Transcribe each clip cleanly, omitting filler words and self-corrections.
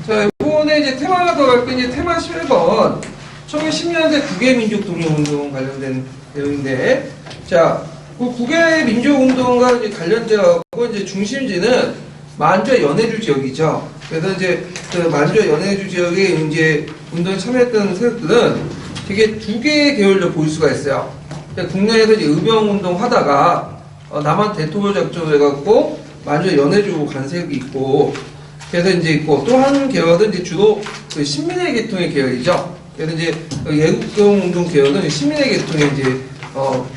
자, 이번에 이제 테마가 들어갈 게 이제 테마 11번. 1910년대 국외민족 독립운동 관련된 내용인데, 자, 그 국외민족운동과 이제 관련되어서 이제 중심지는 만주와 연해주 지역이죠. 그래서 이제 그 만주와 연해주 지역에 이제 운동에 참여했던 세력들은 되게 두 개의 계열로 보일 수가 있어요. 국내에서 이제 의병운동 하다가 남한 대토벌 작전을 해갖고 만주와 연해주 간 세력이 있고, 그래서 이제 있고 또 한 계열은 이제 주로 그 신민의 계통의 계열이죠. 그래서 이제 예국운동 계열은 신민의 계통의 이제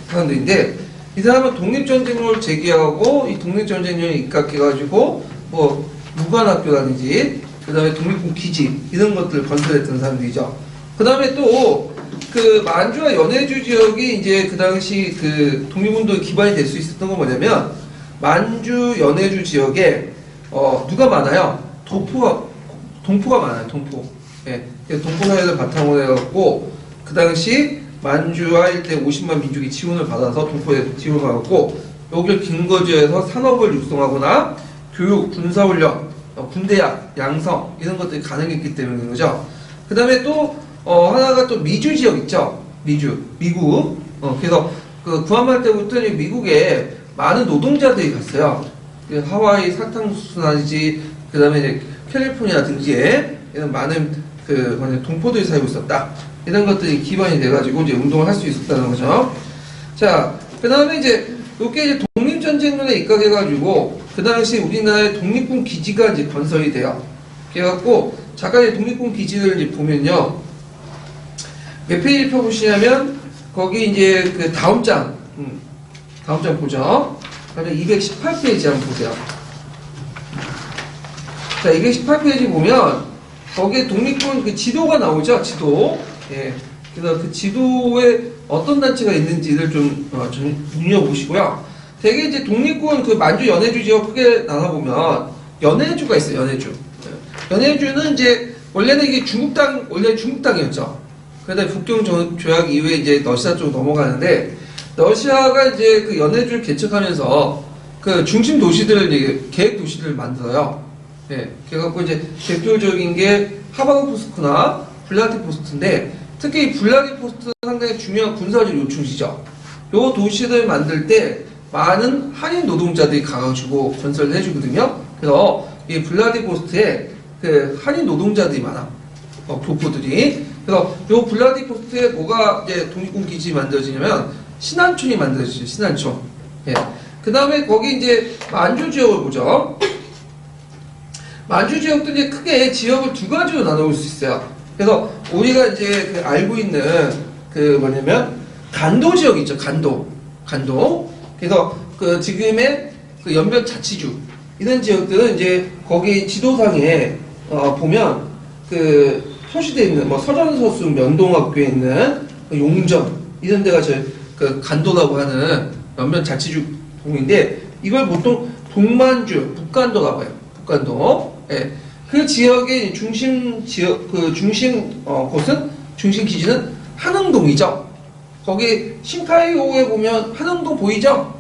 사람들인데, 이 사람은 독립전쟁을 제기하고 이 독립전쟁에 입각해가지고 뭐 무관학교라든지 그 다음에 독립군 기지 이런 것들을 건설했던 사람들이죠. 그 다음에 또 그 만주와 연해주 지역이 이제 그 당시 그 독립운동의 기반이 될 수 있었던 건 뭐냐면, 만주 연해주 지역에 누가 많아요? 동포가 많아요. 동포. 예, 동포 사회를 바탕으로 해갖고 그 당시 만주와 일대 50만 민족이 지원을 받아서 동포에 지원을 받았고, 여기를 근거지에서 산업을 육성하거나 교육, 군사훈련, 군대약, 양성 이런 것들이 가능했기 때문인 거죠. 그 다음에 또 하나가 또 미주 지역 있죠. 미국. 그래서 그 구한말 때부터 미국에 많은 노동자들이 갔어요. 하와이 사탕수수라든지 그 다음에 이제 캘리포니아 등지에 이런 많은 그 동포들이 살고 있었다. 이런 것들이 기반이 돼가지고 이제 운동을 할 수 있었다는 거죠. 자, 그 다음에 이제 이게 이제 독립전쟁론에 입각해가지고 그 당시 우리나라의 독립군 기지가 이제 건설이 돼요. 그래갖고 잠깐 이제 독립군 기지를 이제 보면요, 몇 페이지 펴보시냐면 거기 이제 그 다음 장 보죠. 그다음에 218페이지 한번 보세요. 자, 218페이지 보면 거기에 독립군 그 지도가 나오죠. 지도. 예. 그래서 그 지도에 어떤 단체가 있는지를 좀 눈여보시고요. 되게 이제 독립군 그 만주 연해주 지역 크게 나눠보면 연해주가 있어요. 연해주. 연해주는 이제 원래는 이게 원래 중국 땅이었죠. 그러다 북경 조약 이후에 이제 러시아 쪽으로 넘어가는데, 러시아가 이제 그 연해주를 개척하면서 그 중심 도시들을 이제 계획 도시들을 만들어요. 예. 그래갖고 이제 대표적인 게 하바nov스크나 블라디보스토크인데, 특히 이 블라디보스토크는 상당히 중요한 군사적 요충지죠. 요 도시를 만들 때 많은 한인 노동자들이 가가지고 건설을 해주거든요. 그래서 이 블라디보스토크에 그 한인 노동자들이 많아. 교포들이. 그래서 요 블라디보스토크에 뭐가 이제 독립군 기지 만들어지냐면 신안촌이 만들어지죠. 신안촌. 예. 그 다음에 거기 이제 만주 지역을 보죠. 만주 지역도 이제 크게 지역을 두 가지로 나눠볼 수 있어요. 그래서 우리가 이제 그 알고 있는 그 뭐냐면 간도 지역 있죠. 간도. 그래서 그 지금의 그 연변 자치주 이런 지역들은 이제 거기 지도상에 보면 그 표시되어 있는 뭐 서전서수 면동학교에 있는 그 용점 이런 데가 그 간도라고 하는 연변 자치주 동인데, 이걸 보통 동만주 북간도라고 해요. 북간도. 예. 그 지역의 중심 지역 곳은 중심 기지는 한흥동이죠. 거기 신카이호에 보면 한흥동 보이죠?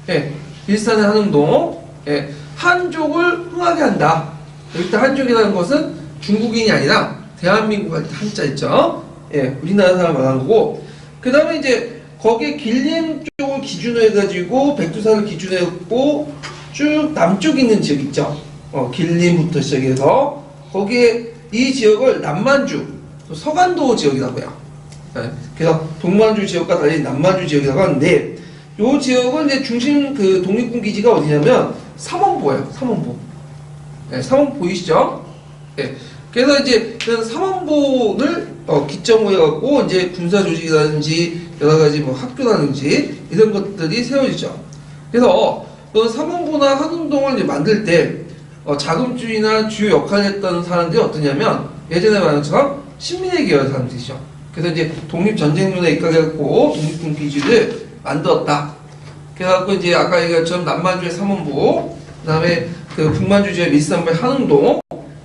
예. 일산의 한흥동. 예. 한족을 흥하게 한다. 일단 한족이라는 것은 중국인이 아니라 대한민국 할 때 한자 있죠. 예. 우리나라 사람 말하는 거고. 그 다음에 이제 거기에 길림 쪽을 기준으로 해가지고 백두산을 기준으로 했고 쭉 남쪽에 있는 지역 있죠. 길림부터 시작해서 거기에 이 지역을 남만주, 서간도 지역이라고 해요. 예, 그래서 동만주 지역과 달리 남만주 지역이라고 하는데, 이 지역은 이제 중심 그 독립군 기지가 어디냐면 삼원보예요. 삼원보. 예, 삼원보 보이시죠? 예, 그래서 이제 그 삼원보를 기점으로 해갖고 이제 군사 조직이라든지 여러 가지 뭐 학교라든지 이런 것들이 세워지죠. 그래서 그 삼원보나 한흥동을 이제 만들 때 자금줄이나 주요 역할을 했던 사람들이 어떠냐면, 예전에 말한 것처럼 신민의 계열 사람들이죠. 그래서 이제 독립전쟁론에 입각해갖고 독립군 기지를 만들었다. 그래갖고 이제 아까 얘기한 것처럼 남만주의 삼원보, 그 다음에 그 북만주 지역 밀산부의 한흥동,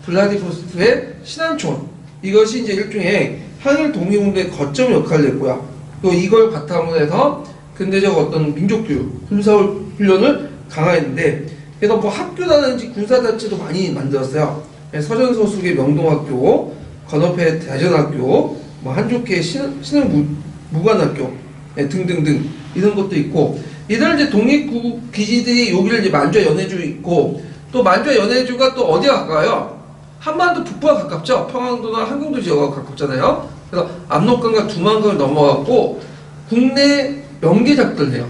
블라디보스토크의 신안촌, 이것이 이제 일종의 한일 독립운동의 거점 역할을 했고요. 또 이걸 바탕으로 해서 근대적 어떤 민족교육, 군사훈련을 강화했는데, 그래서 뭐 학교라든지 군사단체도 많이 만들었어요. 서전서숙의 명동학교, 건업회 대전학교, 뭐 한족회 신흥무관학교 등등등 이런 것도 있고, 이들 이제 독립기지들이 여기를 이제 만주와 연해주 있고, 또 만주와 연해주가 또 어디가 가까워요? 한반도 북부가 가깝죠. 평안도나 한강도 지역과 가깝잖아요. 그래서 압록강과 두만강을 넘어갔고 국내 명계작전을 해요.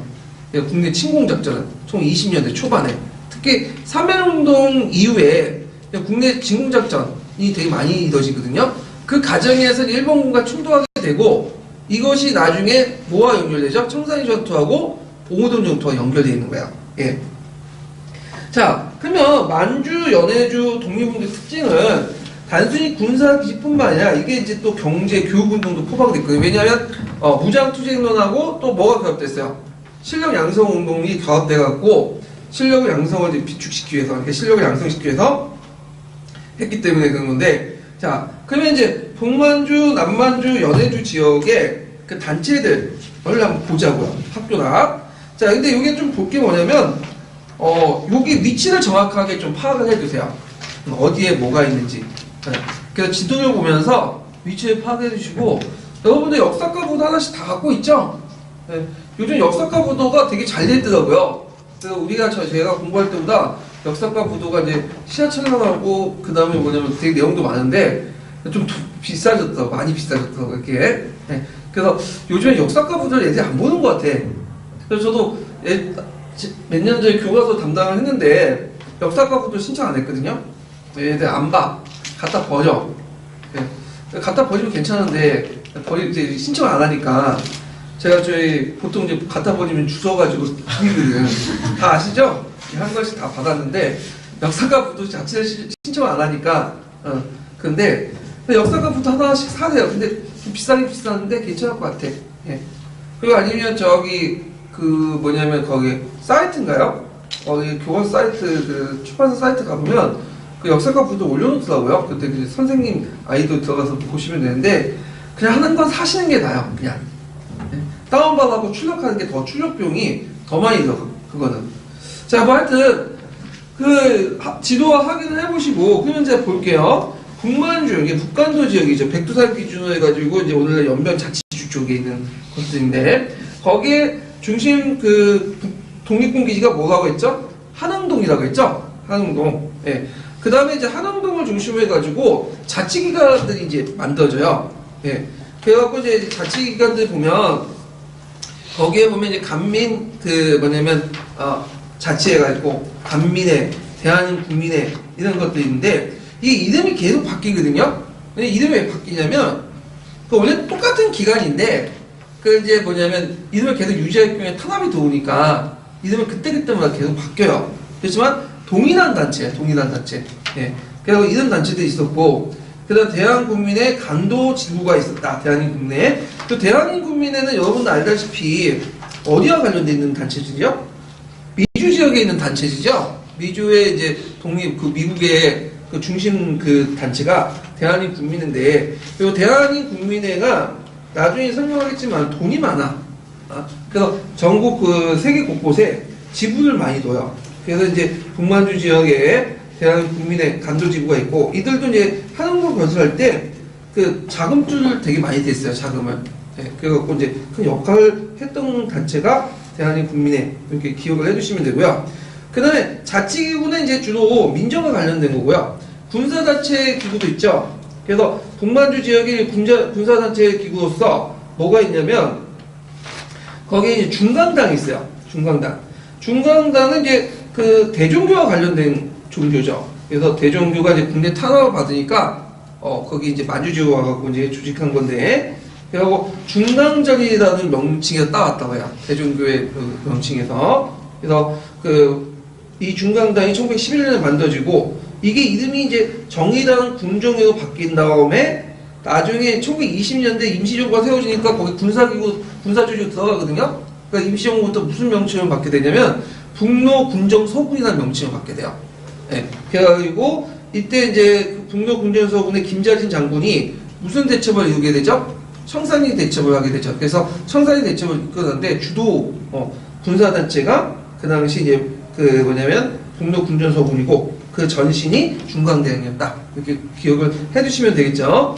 국내 침공작전은 총 20년대 초반에, 특히 3.1운동 이후에 국내 진공작전이 되게 많이 이루어지거든요. 그 과정에서 일본군과 충돌하게 되고, 이것이 나중에 뭐와 연결되죠? 청산리 전투하고 봉오동 전투와 연결되어 있는 거예요. 예. 자, 그러면 만주, 연해주 독립운동의 특징은 단순히 군사 기지뿐만 아니라 이게 이제 또 경제, 교육운동도 포함되어 있거든요. 왜냐하면 무장투쟁론하고 또 뭐가 결합됐어요? 실력 양성 운동이 결합돼갖고 실력을 양성을 이제 비축시키기 위해서, 그러니까 실력을 양성시키기 위해서 했기 때문에 그런 건데, 자, 그러면 이제 북만주, 남만주, 연해주 지역의 그 단체들을 한번 보자고요. 학교나. 자, 근데 이게 좀 볼 게 뭐냐면, 여기 위치를 정확하게 좀 파악을 해주세요. 어디에 뭐가 있는지. 그래서 지도를 보면서 위치를 파악해 주시고, 여러분들 역사과 부도 하나씩 다 갖고 있죠? 네. 요즘 역사과 부도가 되게 잘 됐더라고요. 그래서 우리가 제가 공부할 때보다 역사과 부도가 이제 시야철 나가고, 그 다음에 뭐냐면 되게 내용도 많은데, 좀 비싸졌더라고. 많이 비싸졌더라고, 이렇게. 네. 그래서 요즘에 역사과 부도를 애들이 안 보는 것 같아. 그래서 저도 몇 년 전에 교과서 담당을 했는데, 역사과 부도 신청 안 했거든요. 애들 안 봐. 갖다 버려. 네. 갖다 버리면 괜찮은데, 이제 신청 안 하니까, 제가 보통 이제 갖다 버리면 주워가지고 드리거든. 다 아시죠? 한 권씩 다 받았는데, 역사과 부도 자체를 신청 안 하니까, 근데 역사과 부도 하나씩 사세요. 근데 좀 비싸긴 비싼데 괜찮을 것 같아. 예. 그리고 아니면 뭐냐면 거기 사이트인가요? 거기 교과서 사이트, 그 출판사 사이트 가보면 그 역사과 부도 올려놓더라고요. 그때 그 선생님 아이도 들어가서 보시면 되는데, 그냥 하는 건 사시는 게 나아요. 그냥. 예. 다운받아서 출력하는 게 더 출력비용이 더 많이 들어가, 그거는. 자, 뭐 하여튼, 지도와 확인을 해보시고, 그러면 이제 볼게요. 북만주, 이게 북간도 지역이죠. 백두산 기준으로 해가지고, 이제 오늘날 연변 자치주 쪽에 있는 곳들인데, 거기에 중심 독립군 기지가 뭐라고 했죠? 한흥동이라고 했죠? 한흥동. 예. 그 다음에 이제 한흥동을 중심으로 해가지고, 자치기관들이 이제 만들어져요. 예. 그래갖고 이제 자치기관들 보면, 거기에 보면 이제 간민, 자치회가 있고, 간민회, 대한민국민회, 이런 것도 있는데, 이 이름이 계속 바뀌거든요? 근데 이름이 왜 바뀌냐면, 원래 똑같은 기관인데, 이름을 계속 유지할 경우에 탄압이 들어오니까, 이름을 그때그때마다 계속 바뀌어요. 그렇지만, 동일한 단체예요, 동일한 단체. 예. 그리고 이런 단체들이 있었고, 그 다음 대한국민회 간도 지구가 있었다. 대한민국민회. 그 대한민국민회는 여러분도 알다시피 어디와 관련되어 있는 단체들이죠? 미주 지역에 있는 단체지죠. 미주의 이제 미국의 그 중심 단체가 대한민국민회인데, 그리고 대한민국민회가 나중에 설명하겠지만 돈이 많아. 그래서 전국 세계 곳곳에 지부를 많이 둬요. 그래서 이제 북만주 지역에 대한민국민회 간도지구가 있고, 이들도 이제 한흥동 건설할 때 자금줄을 되게 많이 댔어요, 자금을. 네, 그래갖고 이제 큰 역할을 했던 단체가 대한민국민회, 이렇게 기억을 해두시면 되고요. 그 다음에 자치기구는 이제 주로 민정과 관련된 거고요. 군사단체 기구도 있죠. 그래서 북만주 지역의 군사단체 기구로서 뭐가 있냐면, 거기에 이제 중강당이 있어요. 중강당. 중강당은 이제 대종교와 관련된 종교죠. 그래서 대종교가 이제 국내 탄압을 받으니까, 거기 이제 만주지구 와갖고 이제 조직한 건데, 그리고 중강전이라는 명칭에서 따왔다고 해요. 대종교의 명칭에서. 그래서 이 중강당이 1911년에 만들어지고, 이게 이름이 이제 정의당 군정회로 바뀐 다음에, 나중에 1920년대 임시정부가 세워지니까 거기 군사주지로 들어가거든요. 그러니까 임시정부부터 무슨 명칭을 받게 되냐면, 북로 군정 서군이라는 명칭을 받게 돼요. 네. 그래가지고, 이때 이제 북로 군정 서군의 김자진 장군이 무슨 대첩을 이루게 되죠? 청산리 대첩을 하게 되죠. 그래서 청산리 대첩을 이끌었는데, 주도 군사단체가 그 당시 이제 북로 군정 서군이고, 그 전신이 중광대학이었다. 이렇게 기억을 해주시면 되겠죠.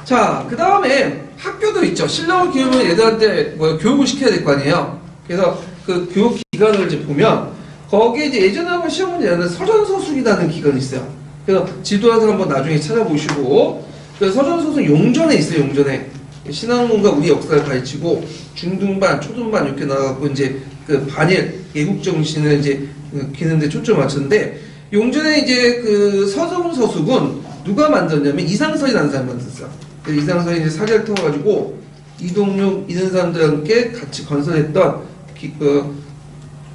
자, 그 다음에 학교도 있죠. 신랑을 키우면 얘들한테 뭐 교육을 시켜야 될 거 아니에요. 그래서 그 교육 기관을 이제 보면 거기에 이제 예전에 한번 시험 문제 내는 서전서술이라는 기관이 있어요. 그래서 지도에서 한번 나중에 찾아보시고, 그 서전서술 용전에 있어요. 용전에 신학문과 우리 역사를 가르치고 중등반, 초등반 이렇게 나가고 이제 그 반일 애국정신을 이제 기는데 초점 맞췄는데, 용전에 이제 그 서전서술은 누가 만들었냐면 이상설이라는 사람이 만들었어요. 이상설이 이제 사기를 태워가지고 이동룡 이런 사람들과 함께 같이 건설했던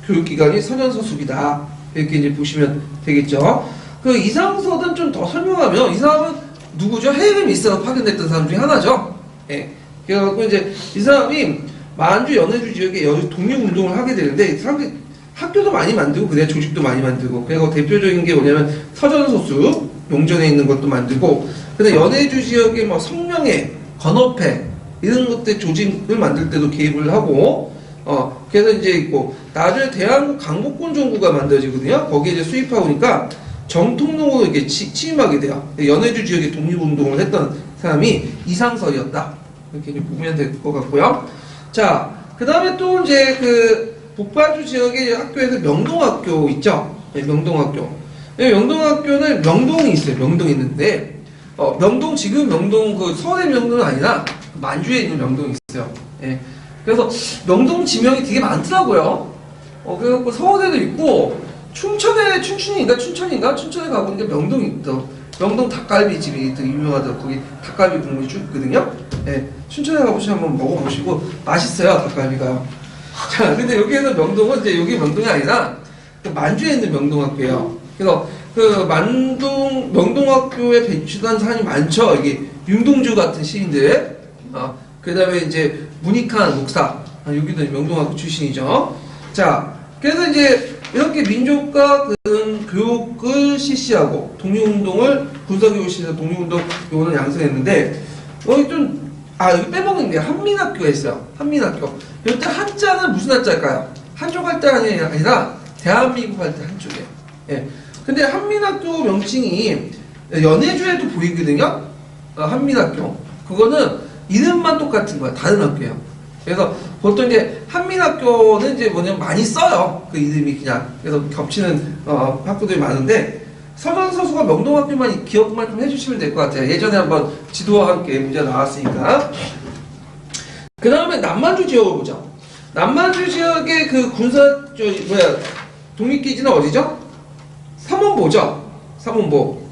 교육기관이 서전서술이다. 이렇게 이제 보시면 되겠죠. 그 이상설은 좀 더 설명하면 이 사람은 누구죠? 해외 미사가 파견됐던 사람 중에 하나죠. 예. 그래갖고 이제 이 사람이 만주 연해주 지역에 독립운동을 하게 되는데 사람들이 학교도 많이 만들고 그래야 조직도 많이 만들고, 그리고 대표적인 게 뭐냐면 서전서수 용전에 있는 것도 만들고, 근데 연해주 지역에 뭐 성명회, 건업회 이런 것들 조직을 만들 때도 개입을 하고, 그래서 이제 있고 나중에 대한민국 강복군 정부가 만들어지거든요. 거기에 이제 수입하고니까 정통농으로 이렇게 취임하게 돼요. 연해주 지역에 독립운동을 했던 사람이 이상설이었다. 이렇게 이제 보면 될 것 같고요. 자, 그 다음에 또 이제 그 북바주 지역의 학교에서 명동학교 있죠? 네, 명동학교. 네, 명동학교는 명동이 있어요. 명동이 있는데, 명동, 지금 명동, 그 서울의 명동은 아니라 만주에 있는 명동이 있어요. 네. 그래서 명동 지명이 되게 많더라고요. 그래갖고 서울에도 있고, 춘천인가? 춘천에 가보니까 명동이 있더. 명동 닭갈비집이 되게 유명하더라고요. 거기 닭갈비 국물이 쭉 있거든요. 네. 춘천에 가보시면 한번 먹어보시고, 맛있어요, 닭갈비가. 자, 근데 여기에는 명동은 이제 여기 명동이 아니라 만주에 있는 명동학교예요. 그래서 그 명동학교에 배출한 사람이 많죠. 이게 윤동주 같은 시인들, 그 다음에 이제 문익환 목사, 여기도 명동학교 출신이죠. 자, 그래서 이제 이렇게 민족과 교육을 실시하고 독립운동을 군사교육을 실시해서 독립운동 요원을 양성했는데, 여기 좀 여기 빼먹는 게 한민학교가 있어요. 한민학교. 이때 한자는 무슨 한자일까요? 한족 할자가 아니라 대한민국 할 때 한쪽이에요. 예. 근데 한민학교 명칭이 연해주에도 보이거든요. 한민학교. 그거는 이름만 똑같은 거야. 다른 학교예요. 그래서 보통 이제 한민학교는 이제 뭐냐면 많이 써요. 그 이름이 그냥. 그래서 겹치는 학교들이 많은데, 서전서수가 명동학교만 기억만 좀 해주시면 될 것 같아요. 예전에 한번 지도와 함께 문제 나왔으니까. 그 다음에 남만주 지역을 보죠. 남만주 지역의 그 독립기지는 어디죠? 삼원보죠. 삼원보.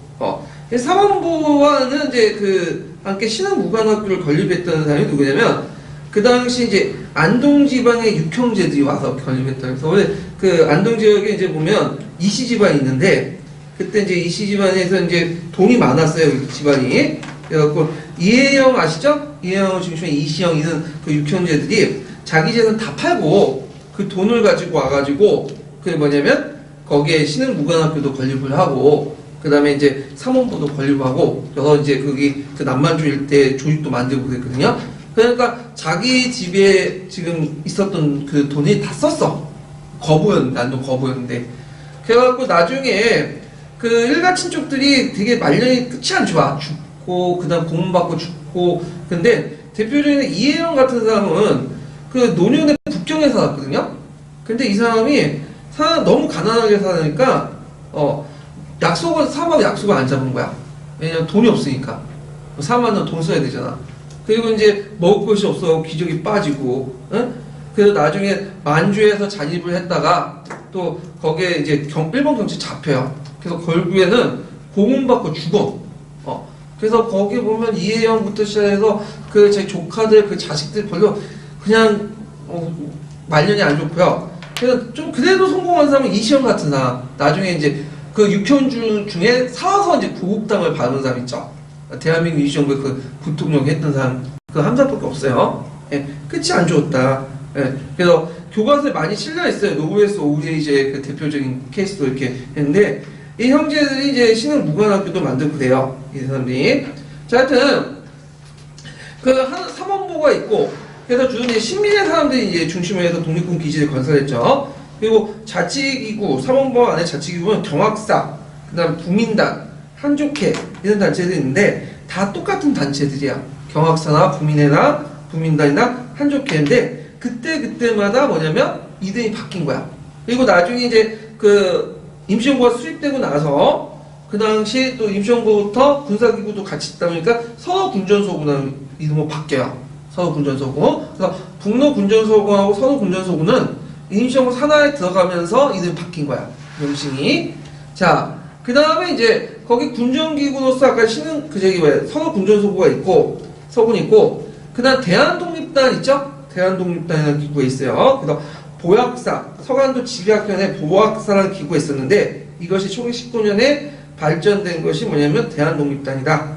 삼원보와는 이제 함께 신흥무관학교를 건립했던 사람이 누구냐면, 그 당시 이제 안동 지방의 육형제들이 와서 건립했다. 그래서 원래 그 안동 지역에 이제 보면 이씨 집안이 있는데, 그때 이제 이씨 집안에서 이제 돈이 많았어요, 이 집안이. 그래갖고 이혜영 아시죠? 이혜영 중심에 이시영 이런 그 육형제들이 자기 재산 다 팔고 그 돈을 가지고 와가지고 그게 뭐냐면 거기에 신흥무관학교도 건립을 하고, 그 다음에 이제 삼원보도 건립하고, 여러 이제 거기 그 남만주 일대 조직도 만들고 그랬거든요. 그러니까 자기 집에 지금 있었던 그 돈이 다 썼어. 안동 거부였는데. 그래갖고 나중에 그 일가 친족들이 되게 말년이 끝이 안 좋아. 죽고, 그 다음 고문받고 죽고. 근데 대표적인 이혜영 같은 사람은 그 노년에 북경에 살았거든요. 근데 이 사람이 너무 가난하게 살으니까, 사업하고 약속을 안 잡은 거야. 왜냐면 돈이 없으니까. 사업하면 돈 써야 되잖아. 그리고 이제 먹을 것이 없어 기저귀 빠지고, 응? 그래서 나중에 만주에서 잔입을 했다가 또 거기에 이제 일본 경찰 잡혀요. 그래서 결국에는 고문받고 죽어. 그래서 거기 보면 이혜영부터 시작해서 그 제 조카들, 그 자식들 별로 그냥 말년이 안 좋고요. 그래서 좀 그래도 성공한 사람은 이시영 같은 사람. 나중에 이제 그 육현주 중에 살아서 이제 구국당을 받은 사람 있죠. 대한민국 이시영과 그 부통령 했던 사람 그 한 사람밖에 없어요. 예, 끝이 안 좋았다. 예, 그래서 교과서에 많이 실려 있어요. 노브레스 오브제이제 그 대표적인 케이스도 이렇게 했는데, 이 형제들이 이제 신흥무관학교도 만들고 그래요. 이 사람들이. 자, 하여튼 삼원보가 있고, 그래서 주로 이제 신민의 사람들이 이제 중심으로 해서 독립군 기지를 건설했죠. 그리고 자치기구, 삼원보 안에 자치기구는 경학사, 그다음 부민단, 한족회 이런 단체들이 있는데 다 똑같은 단체들이야. 경학사나 부민회나 부민단이나 한족회인데 그때마다 뭐냐면 이름이 바뀐 거야. 그리고 나중에 이제 그 임시정부가 수립되고 나서 그 당시 또 임시정부부터 군사기구도 같이 있다 보니까 서울군전소군은 이름이 바뀌어요. 서울군전소군. 그래서 북로군전소군하고 서울군전소군은 임시정부 산하에 들어가면서 이름이 바뀐 거야. 명칭이. 자, 그 다음에 이제 거기 군전기구로서 아까 서울군전소구가 있고 서군이 있고 그 다음 대한독립단 있죠? 대한독립단이라는 기구가 있어요. 그래서 보약사, 서간도 지휘학연의 보약사라는 기구가 있었는데 이것이 1919년에 발전된 것이 뭐냐면 대한독립단이다.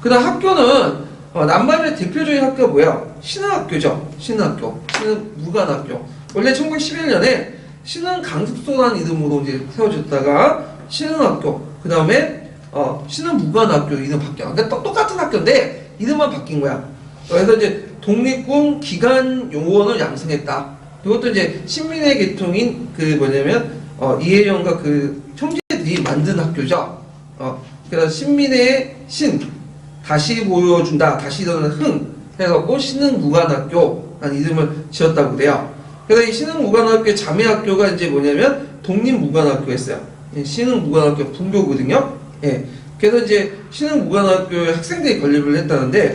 그 다음 학교는 남반의 대표적인 학교가 뭐야? 신흥학교죠. 신흥학교. 신흥무관학교. 원래 1911년에 신흥강습소라는 이름으로 이제 세워졌다가 신흥학교, 그 다음에 신흥무관학교 이름 바뀌어. 그러니까 똑같은 학교인데 이름만 바뀐 거야. 그래서 이제 독립군 기간 요원을 양성했다. 이것도 이제 신민의 계통인 그 뭐냐면 이혜영과 그 형제들이 만든 학교죠. 그래서 신민의 신 다시 보여준다, 다시 일어나는 흥 해갖고 신흥무관학교라는 이름을 지었다고 그래요. 그래서 이 신흥무관학교의 자매학교가 이제 뭐냐면 독립무관학교였어요. 신흥무관학교 분교거든요. 예. 그래서 이제 신흥무관학교에 학생들이 건립을 했다는데,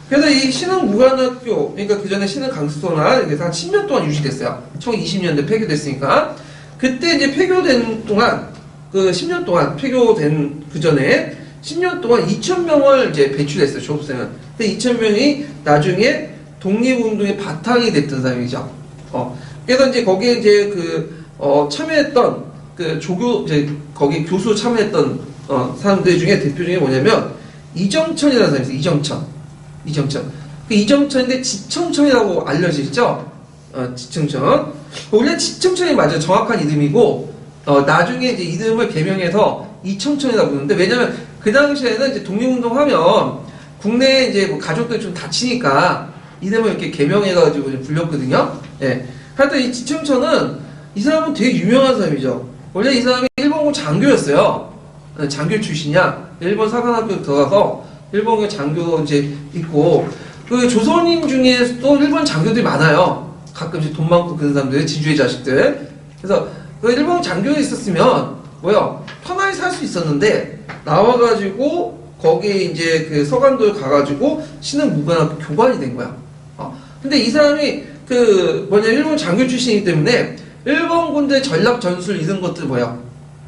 그래서 이 신흥무관학교, 그러니까 그 전에 신흥강습소나 이게 한 10년 동안 유지됐어요. 1920년대 폐교됐으니까. 그때 이제 폐교된 동안, 그 10년 동안 폐교된 그 전에 10년 동안 2,000명을 이제 배출했어요, 졸업생은. 근데 2,000명이 나중에 독립운동의 바탕이 됐던 사람이죠. 그래서 이제 거기에 이제 참여했던 그 이제 거기 교수 참여했던 사람들 중에 대표 중에 뭐냐면 이정천이라는 사람이 있어요. 이정천. 그 이정천인데 지청천이라고 알려지죠? 지청천. 원래 지청천이 맞아요. 정확한 이름이고, 나중에 이제 이름을 개명해서 이청천이라고 부르는데, 왜냐면 그 당시에는 이제 독립운동 하면 국내에 이제 뭐 가족들 좀 다치니까 이름을 이렇게 개명해가지고 불렸거든요. 예. 하여튼 이 지청천은 이 사람은 되게 유명한 사람이죠. 원래 이 사람이 일본군 장교였어요. 장교 출신이야. 일본 사관학교 들어가서 일본군 장교 이제 있고, 그 조선인 중에서도 일본 장교들이 많아요. 가끔씩 돈 많고 그런 사람들, 지주의 자식들. 그래서 그 일본 장교에 있었으면 편하게 살 수 있었는데 나와가지고 거기에 이제 그 서간도에 가가지고 신흥무관학교 교관이 된 거야. 근데 이 사람이 일본 장교 출신이기 때문에 일본 군대 전략 전술 이런 것들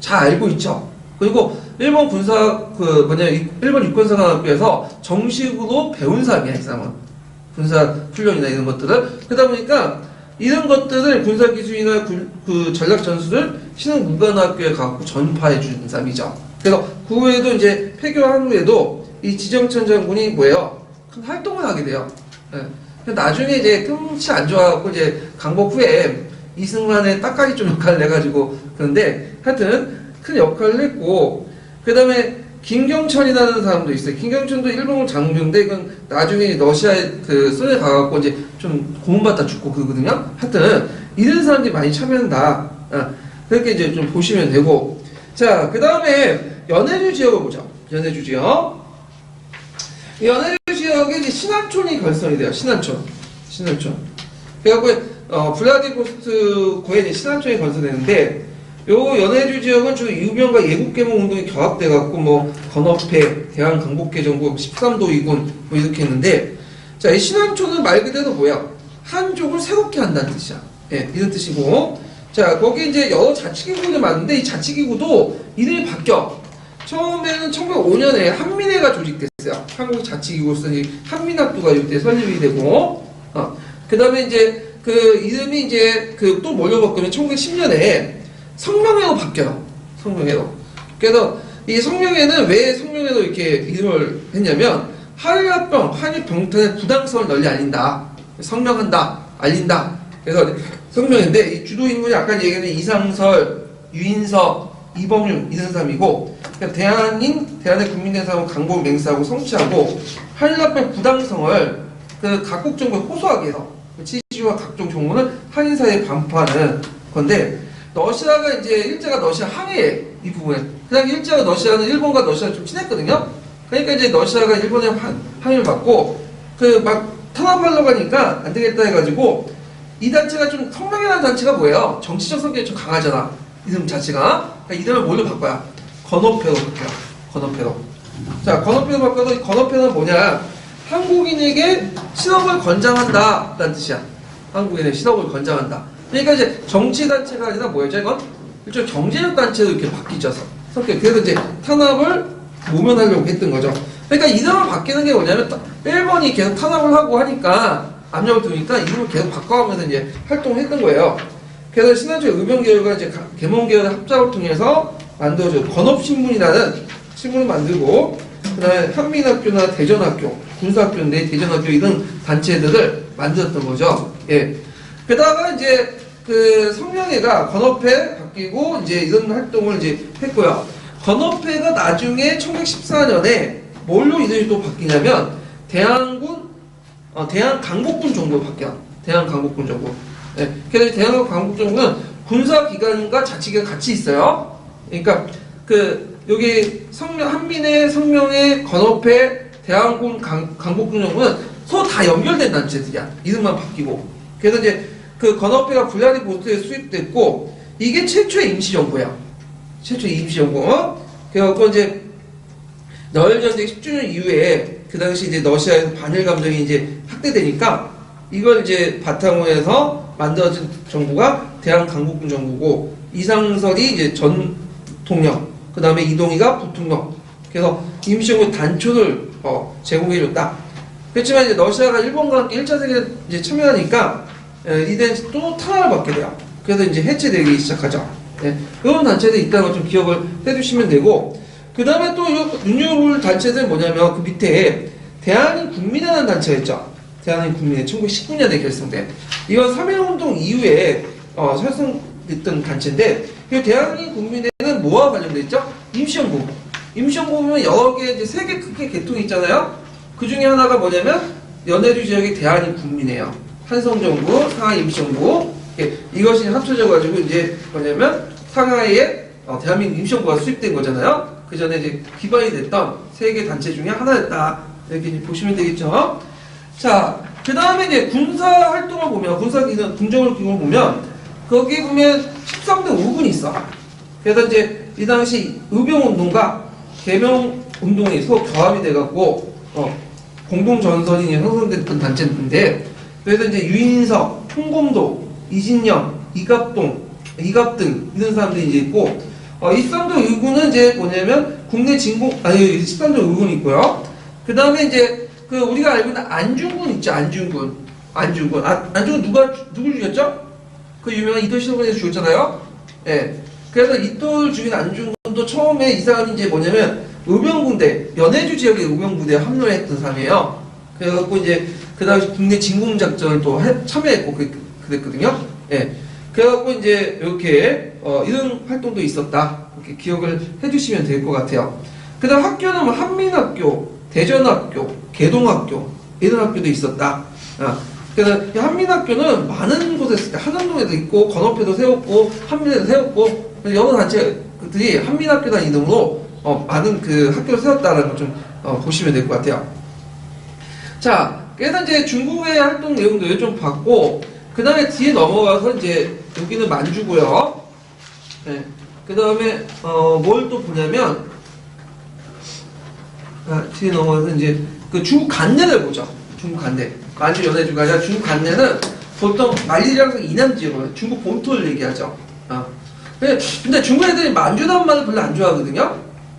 잘 알고 있죠. 그리고 일본 일본 육군사관학교에서 정식으로 배운 사람이야, 이 사람은. 군사 훈련이나 이런 것들을. 그러다 보니까 이런 것들을 군사기술이나 그 전략 전술을 신흥무관학교에 가고 전파해 주는 사람이죠. 그래서 그 후에도 이제 폐교한 후에도 이 지정천 장군이 큰 활동을 하게 돼요. 예. 나중에 이제 끔치 안 좋아갖고 이제 강복 후에 이승만의 따까리 좀 역할을 해가지고 그런데 하여튼 큰 역할을 했고, 그 다음에 김경천이라는 사람도 있어요. 김경천도 일본 장교인데 이건 나중에 러시아에 소련에 가갖고 이제 좀 고문받다 죽고 그러거든요. 하여튼 이런 사람들이 많이 참여한다. 그렇게 이제 좀 보시면 되고, 자, 그 다음에 연해주 지역을 보죠. 연해주 지역. 이 연해주 지역에 이제 신안촌이 결성이 돼요. 신안촌. 그래갖고 블라디보스토크에 이제 신안촌이 건설되는데, 요 연해주 지역은 주로 유병과 예국개몽 운동이 결합돼갖고 건업회, 대한강복회정부 13도 2군 이렇게 했는데, 자, 이 신안촌은 말 그대로 한족을 새롭게 한다는 뜻이야. 예, 이런 뜻이고, 자, 거기 이제 여러 자치기구들이 많은데 이 자치기구도 이름이 바뀌어. 처음에는 1905년에 한민회가 조직됐어요. 한국 자치기구로서 한민학교가 이때 설립이 되고, 그 다음에 이제 그 이름이 이제 또 뭘로 바꾸면 1910년에 성명회로 바뀌어요. 성명회로. 그래서 이 성명회는 왜 성명회로 이렇게 이름을 했냐면, 한일합병, 한일병탄의 부당성을 널리 알린다. 성명한다. 알린다. 그래서 성명인데, 이 주도 인물이 아까 얘기한 이상설, 유인석, 이범윤 이런 사람이고, 대한의 국민대사하고 강복을 맹세하고 성취하고, 한일합병 부당성을 각국 정부에 호소하게 해서, 치시와 각종 정부는 한인사회에 반포하는 건데, 러시아가 이제 일제가 러시아 항해에 이 부분에 그다음 일제와 러시아는 일본과 러시아가 좀 친했거든요. 그러니까 이제 러시아가 일본에 항의를 받고 그 막 탄압하려고 하니까 안 되겠다 해가지고 이 단체가 좀 성명이라는 단체가 뭐예요? 정치적 성격이 좀 강하잖아. 이름 자체가. 그러니까 이름을 뭘로 바꿔요? 건어패로 바뀌어요. 건어패로. 자, 건어패로 바꿔도 이 건어패는 뭐냐? 한국인에게 실업을 권장한다 라는 뜻이야. 한국인의 실업을 권장한다. 그러니까 이제 정치단체가 아니라 뭐였죠? 이건 일종 경제적 단체로 이렇게 바뀌죠. 성격. 그래서 이제 탄압을 모면하려고 했던 거죠. 그러니까 이름을 바뀌는 게 뭐냐면 일본이 계속 탄압을 하고 하니까 압력을 두니까 이름을 계속 바꿔가면서 이제 활동을 했던 거예요. 그래서 신한초의 의병계열과 이제 계몽계열의 합작을 통해서 만들어져 건업신문이라는 신문을 만들고 그 다음에 한민학교나 대전학교, 군사학교인데 대전학교 이런 단체들을 만들었던 거죠. 예. 게다가 이제 그 성명회가 건업회 바뀌고 이제 이런 활동을 이제 했고요. 건업회가 나중에 1914년에 뭘로 이름이 또 바뀌냐면 대한강복군 정부로 바뀌어. 대한강복군 정부. 예. 그래서 대한강복군 정부는 군사기관과 자치기관 같이 있어요. 그러니까 그 여기 한민의 성명회 건업회 대한군 강복군 정부는 서로 다 연결된 단체들이야. 이름만 바뀌고. 그래서 이제 그 건업회가 블라디보스토크에 수입됐고 이게 최초의 임시정부예요. 최초의 임시정부. 그래갖고 이제 러일전쟁 10주년 이후에 그 당시 이제 러시아에서 반일 감정이 이제 확대되니까 이걸 이제 바탕으로 해서 만들어진 정부가 대한강복군 정부고 이상설이 이제 전 대통령, 그 다음에 이동희가 부통령. 그래서 임시정부 단초를 제공해줬다. 그렇지만 이제 러시아가 일본과 함께 1차 세계에 이제 참여하니까 이때 또 탄압을 받게 돼요. 그래서 이제 해체되기 시작하죠. 네. 이런 단체들이 있다는 걸 좀 기억을 해두시면 되고, 그 다음에 또 눈여볼 단체들은 뭐냐면 그 밑에 대한민국민이라는 단체가 있죠. 대한민국민의 1919년에 결성된. 이건 3.1운동 이후에 설성됐던 단체인데, 이 대한민국민에는 뭐와 관련돼 있죠? 임시정부. 임시정부 보면 여러 개 이제 세 개 크게 계통이 있잖아요. 그 중에 하나가 뭐냐면 연해주 지역의 대한민국민이에요. 한성정부, 상하이 임시정부. 이것이 합쳐져 가지고 이제 뭐냐면 상하이에 대한민국 임시정부가 수립된 거잖아요. 그 전에 이제 기반이 됐던 세 개 단체 중에 하나였다. 이렇게 이제 보시면 되겠죠. 자, 그 다음에 이제 군사 활동을 보면, 군정을 기금을 보면, 거기 보면 13대 5군이 있어. 그래서 이제 이 당시 의병운동과 개명운동이 서로 결합이 돼갖고, 공동전선이 형성됐던 단체인데, 그래서 이제 유인석, 홍범도, 이진영, 이갑등, 이런 사람들이 이제 있고, 13도 의군은 이제 뭐냐면, 국내 진공, 13도 의군이 있고요. 그 다음에 이제, 우리가 알고 있는 안중근 있죠, 안중근. 안중근 누굴 죽였죠? 그 유명한 이토 시노부에서 죽였잖아요? 예. 그래서 이토를 죽인 안중근도 처음에 이 사람이 이제 뭐냐면, 의병군대, 연해주 지역의 의병부대에 합류했던 사람이에요. 그래갖고 이제, 그 당시 국내 진공작전을 또 참여했고, 그랬거든요. 예. 그래갖고 이제, 이렇게, 이런 활동도 있었다. 이렇게 기억을 해주시면 될 것 같아요. 그 다음 학교는 뭐 한민학교, 대전학교, 개동학교, 이런 학교도 있었다. 그래서 한민학교는 많은 곳에 있을 때, 한남동에도 있고, 건어패도 세웠고, 한민에도 세웠고, 여러 단체들이 한민학교라는 이름으로 많은 그 학교를 세웠다라는 걸 좀 보시면 될 것 같아요. 자, 그래서 이제 중국의 활동 내용들을 좀 봤고, 그 다음에 뒤에 넘어가서 이제 여기는 만주고요. 네. 그 다음에 뭘 또 보냐면 뒤에 넘어가서 이제 그 중국 간내를 보죠. 중국 간내. 만주 연해주가 아니라 중국 간내는 보통 만리장성 이남 지역을 중국 본토를 얘기하죠. 근데 중국 애들이 만주란 말을 별로 안 좋아하거든요.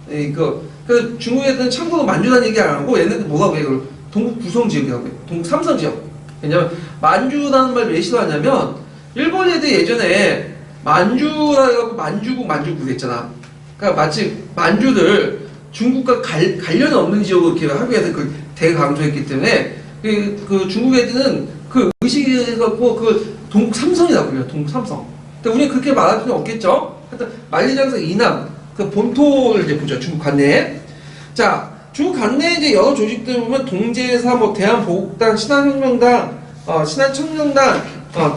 네, 그 중국 애들은 참고로 만주란 얘기 안 하고 얘네들 뭐라고 해요? 동북 부성 지역이라고 해요. 동북 삼성 지역. 왜냐면 만주라는 말 왜 싫어하냐면 일본 애들 예전에 만주라고 만주국 했잖아. 그러니까 마치 만주들 중국과 관련이 없는 지역으로 이렇게 하기 위해서 그 대강조했기 때문에 그 중국 애들은 그 의식을 갖고 그 동북 삼성이라고 그래요. 동북 삼성. 근데 우리는 그렇게 말할 필요는 없겠죠. 하여튼 만리장성 이남 그 본토를 이제 보죠. 중국 관내에. 자, 중국 관내에 이제 여러 조직들 보면 동제사, 뭐 대한보국당, 신한혁명당, 신한청년당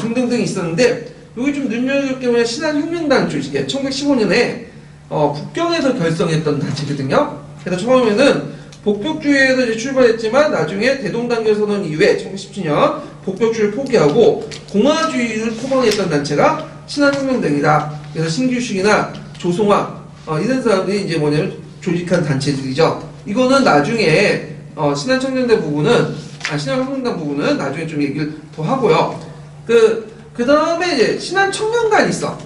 등등등 있었는데 여기 좀 눈여겨볼 게 뭐냐 신한혁명당 조직이에요. 1915년에 북경에서 결성했던 단체거든요. 그래서 처음에는 복벽주의에서 이제 출발했지만 나중에 대동단결 선언 이후에 1917년 복벽주의를 포기하고 공화주의를 표방했던 단체가 신한혁명당이다. 그래서 신규식이나 조성화 이런 사람들이 이제 뭐냐면 조직한 단체들이죠. 이거는 나중에 신한청년대 부분은 신한혁명당 부분은 나중에 좀 얘기를 더 하고요. 그 다음에 이제 신한청년단이 있어.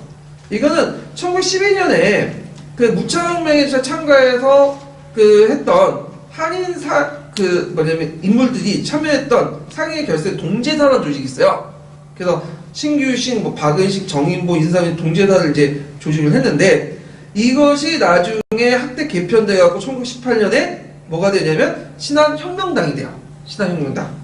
이거는 1912년에 그 무차혁명에 참가해서 했던 뭐냐면 인물들이 참여했던 상해 결세 동제사라는 조직이 있어요. 그래서 신규식, 박은식, 정인보, 이사람이 동제사를 이제 조직을 했는데 이것이 나중에 학대 개편돼갖고 1918년에 뭐가 되냐면 신한혁명당이 돼요. 신한혁명당.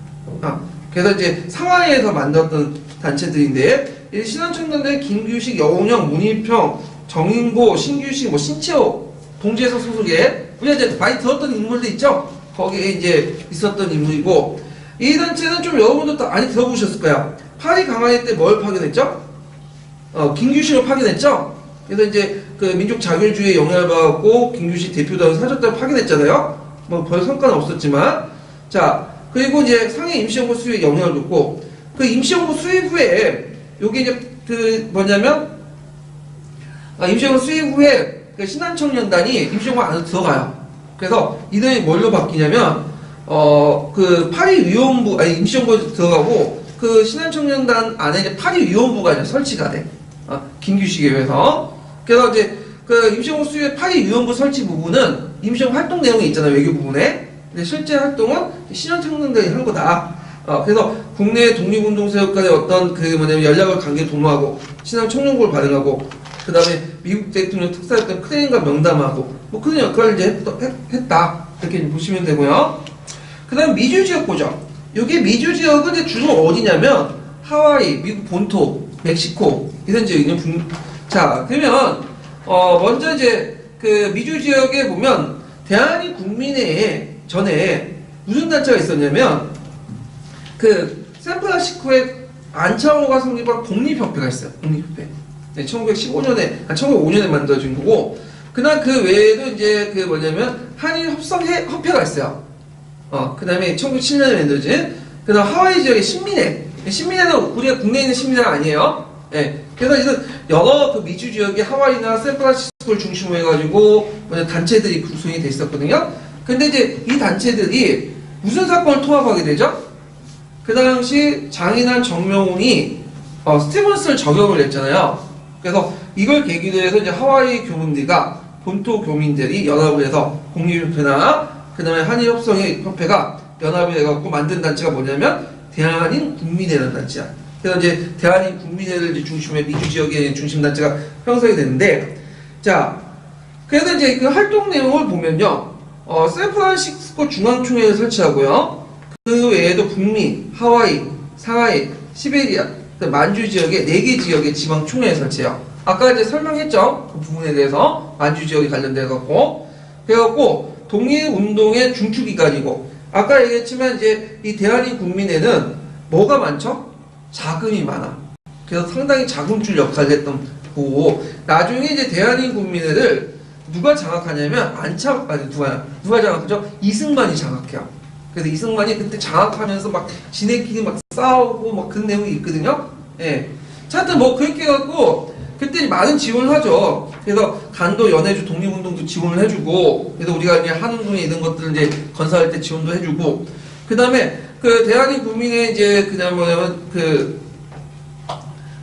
그래서 이제 상하이에서 만들었던 단체들인데 이 신한청년대 김규식, 여운형, 문희평, 정인보, 신규식, 신채호 동지에서 소속의 우리가 이제 많이 들었던 인물들 있죠? 거기에 이제 있었던 인물이고 이 단체는 좀 여러분도 다 많이 들어보셨을 거야. 파리 강화회 때 뭘 파견했죠? 김규식을 파견했죠? 그래서 이제 그 민족 자결주의에 영향을 받았고 김규식 대표단을 사줬다고 파견했잖아요. 별 성과는 없었지만 자 그리고 이제 상해 임시정부 수립에 영향을 줬고 그 임시정부 수립 후에 요게 이제 뭐냐면 임시정부 수립 후에 그 신한청년단이 임시정부 안으로 들어가요. 그래서 이들이 뭘로 바뀌냐면 그 파리위원부 임시정부에 들어가고 그 신한청년단 안에 이제 파리위원부가 이제 설치가 돼. 김규식에 의해서. 그래서 이제 그 임시정부 수립 파리위원부 설치 부분은 임시정부 활동 내용이 있잖아요. 외교 부분에. 근데 실제 활동은 신한청년단이 한 거다. 그래서 국내 독립운동 세력 간의 어떤 뭐냐면 연락을 관계 도모하고 신한청년고를 발행하고 그 다음에 미국 대통령 특사였던 크레인과 명담하고 그런 역할을 이제 했다. 이렇게 보시면 되고요. 그 다음 미주 지역 보죠. 여기 미주 지역은 이제 주로 어디냐면 하와이, 미국 본토, 멕시코 이런 지역이요. 자 그러면 먼저 이제 그 미주 지역에 보면 대한민국 국민회에 전에 무슨 단체가 있었냐면 그 샌프란시스코에 안창호가 성립한 독립협회가 있어요. 독립협회. 네, 1905년에 만들어진 거고, 그다음 그 외에도 이제 그 뭐냐면 한일협성협회가 있어요. 그 다음에 1907년에 만들어진, 그 다음 하와이 지역의 신민회. 신민회는 우리가 국내에 있는 신민회가 아니에요. 네, 그래서 이제 여러 그 미주 지역의 하와이나 샌프란시스코를 중심으로 해가지고 단체들이 구성이 돼 있었거든요. 근데 이제 이 단체들이 무슨 사건을 통합하게 되죠? 그 당시 장인환 정명훈이 스티븐스를 저격을 했잖아요. 그래서 이걸 계기로 해서 이제 하와이 교민들과 본토 교민들이 연합을 해서 공립협회나 그 다음에 한일협성협회가 연합을 해갖고 만든 단체가 뭐냐면 대한인 국민회라는 단체야. 그래서 이제 대한인 국민회를 이제 중심에 미주 지역의 중심 단체가 형성이 되는데, 자, 그래서 이제 그 활동 내용을 보면요, 샌프란시스코 중앙총회를 설치하고요, 그 외에도 북미, 하와이, 상하이, 시베리아, 만주 지역의 4개 지역의 지방총회를 설치해요. 아까 이제 설명했죠? 그 부분에 대해서 만주 지역이 관련돼갖고 그래갖고 독립운동의 중추기관이고 아까 얘기했지만 이제 이 대한민 국민회는 뭐가 많죠? 자금이 많아. 그래서 상당히 자금줄 역할을 했던 거고 나중에 이제 대한민 국민회를 누가 장악하냐면 누가 장악하죠? 이승만이 장악해요. 그래서 이승만이 그때 장악하면서 막 지네끼리 막 싸우고 막 그런 내용이 있거든요. 예. 자, 하여튼 그렇게 해갖고 그때 많은 지원을 하죠. 그래서 간도 연해주 독립운동도 지원을 해주고 그래서 우리가 이제 한운동에 이런 것들을 이제 건설할 때 지원도 해주고 그 다음에 그 대한민 국민의 이제 그냥 뭐냐면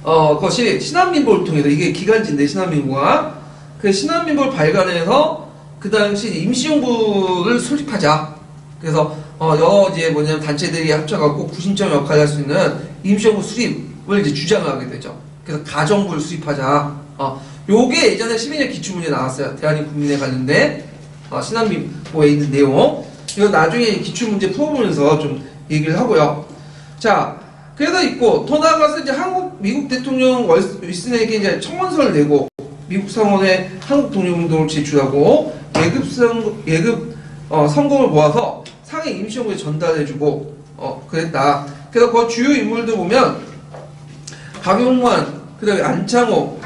그것이 신한민보를 통해서 이게 기간지인데 신한민보가 그 신한민보를 발간해서 그 당시 임시정부를 수립하자. 그래서 여러 이제 뭐냐면 단체들이 합쳐갖고 구심점 역할을 할 수 있는 임시정부 수립을 이제 주장하게 되죠. 그래서 가정부를 수립하자. 요게 예전에 12년 기출문제 나왔어요. 대한민 국민에 관련된 신한민보에 있는 내용. 이거 나중에 기출문제 풀어보면서 좀 얘기를 하고요. 자, 그래서 있고 더 나아가서 이제 미국 대통령 윌슨에게 이제 청원서를 내고 미국 상원에 한국 독립운동을 제출하고 예급 성공을 모아서 상해 임시정부에 전달해주고 그랬다. 그래서 그 주요 인물들 보면 박용만, 그 다음에 안창호,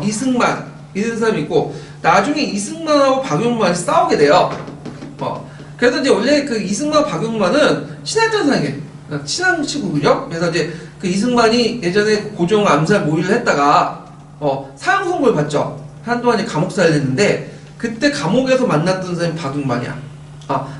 이승만 이런 사람이 있고 나중에 이승만하고 박용만이 싸우게 돼요. 그래서 이제 원래 그 이승만 박용만은 친했던 사이에 친한 친구군요. 그래서 이제 그 이승만이 예전에 고종 암살 모의를 했다가 사형 선고를 받죠. 한동안 이제 감옥살이를 했는데 그때 감옥에서 만났던 사람이 박용만이야.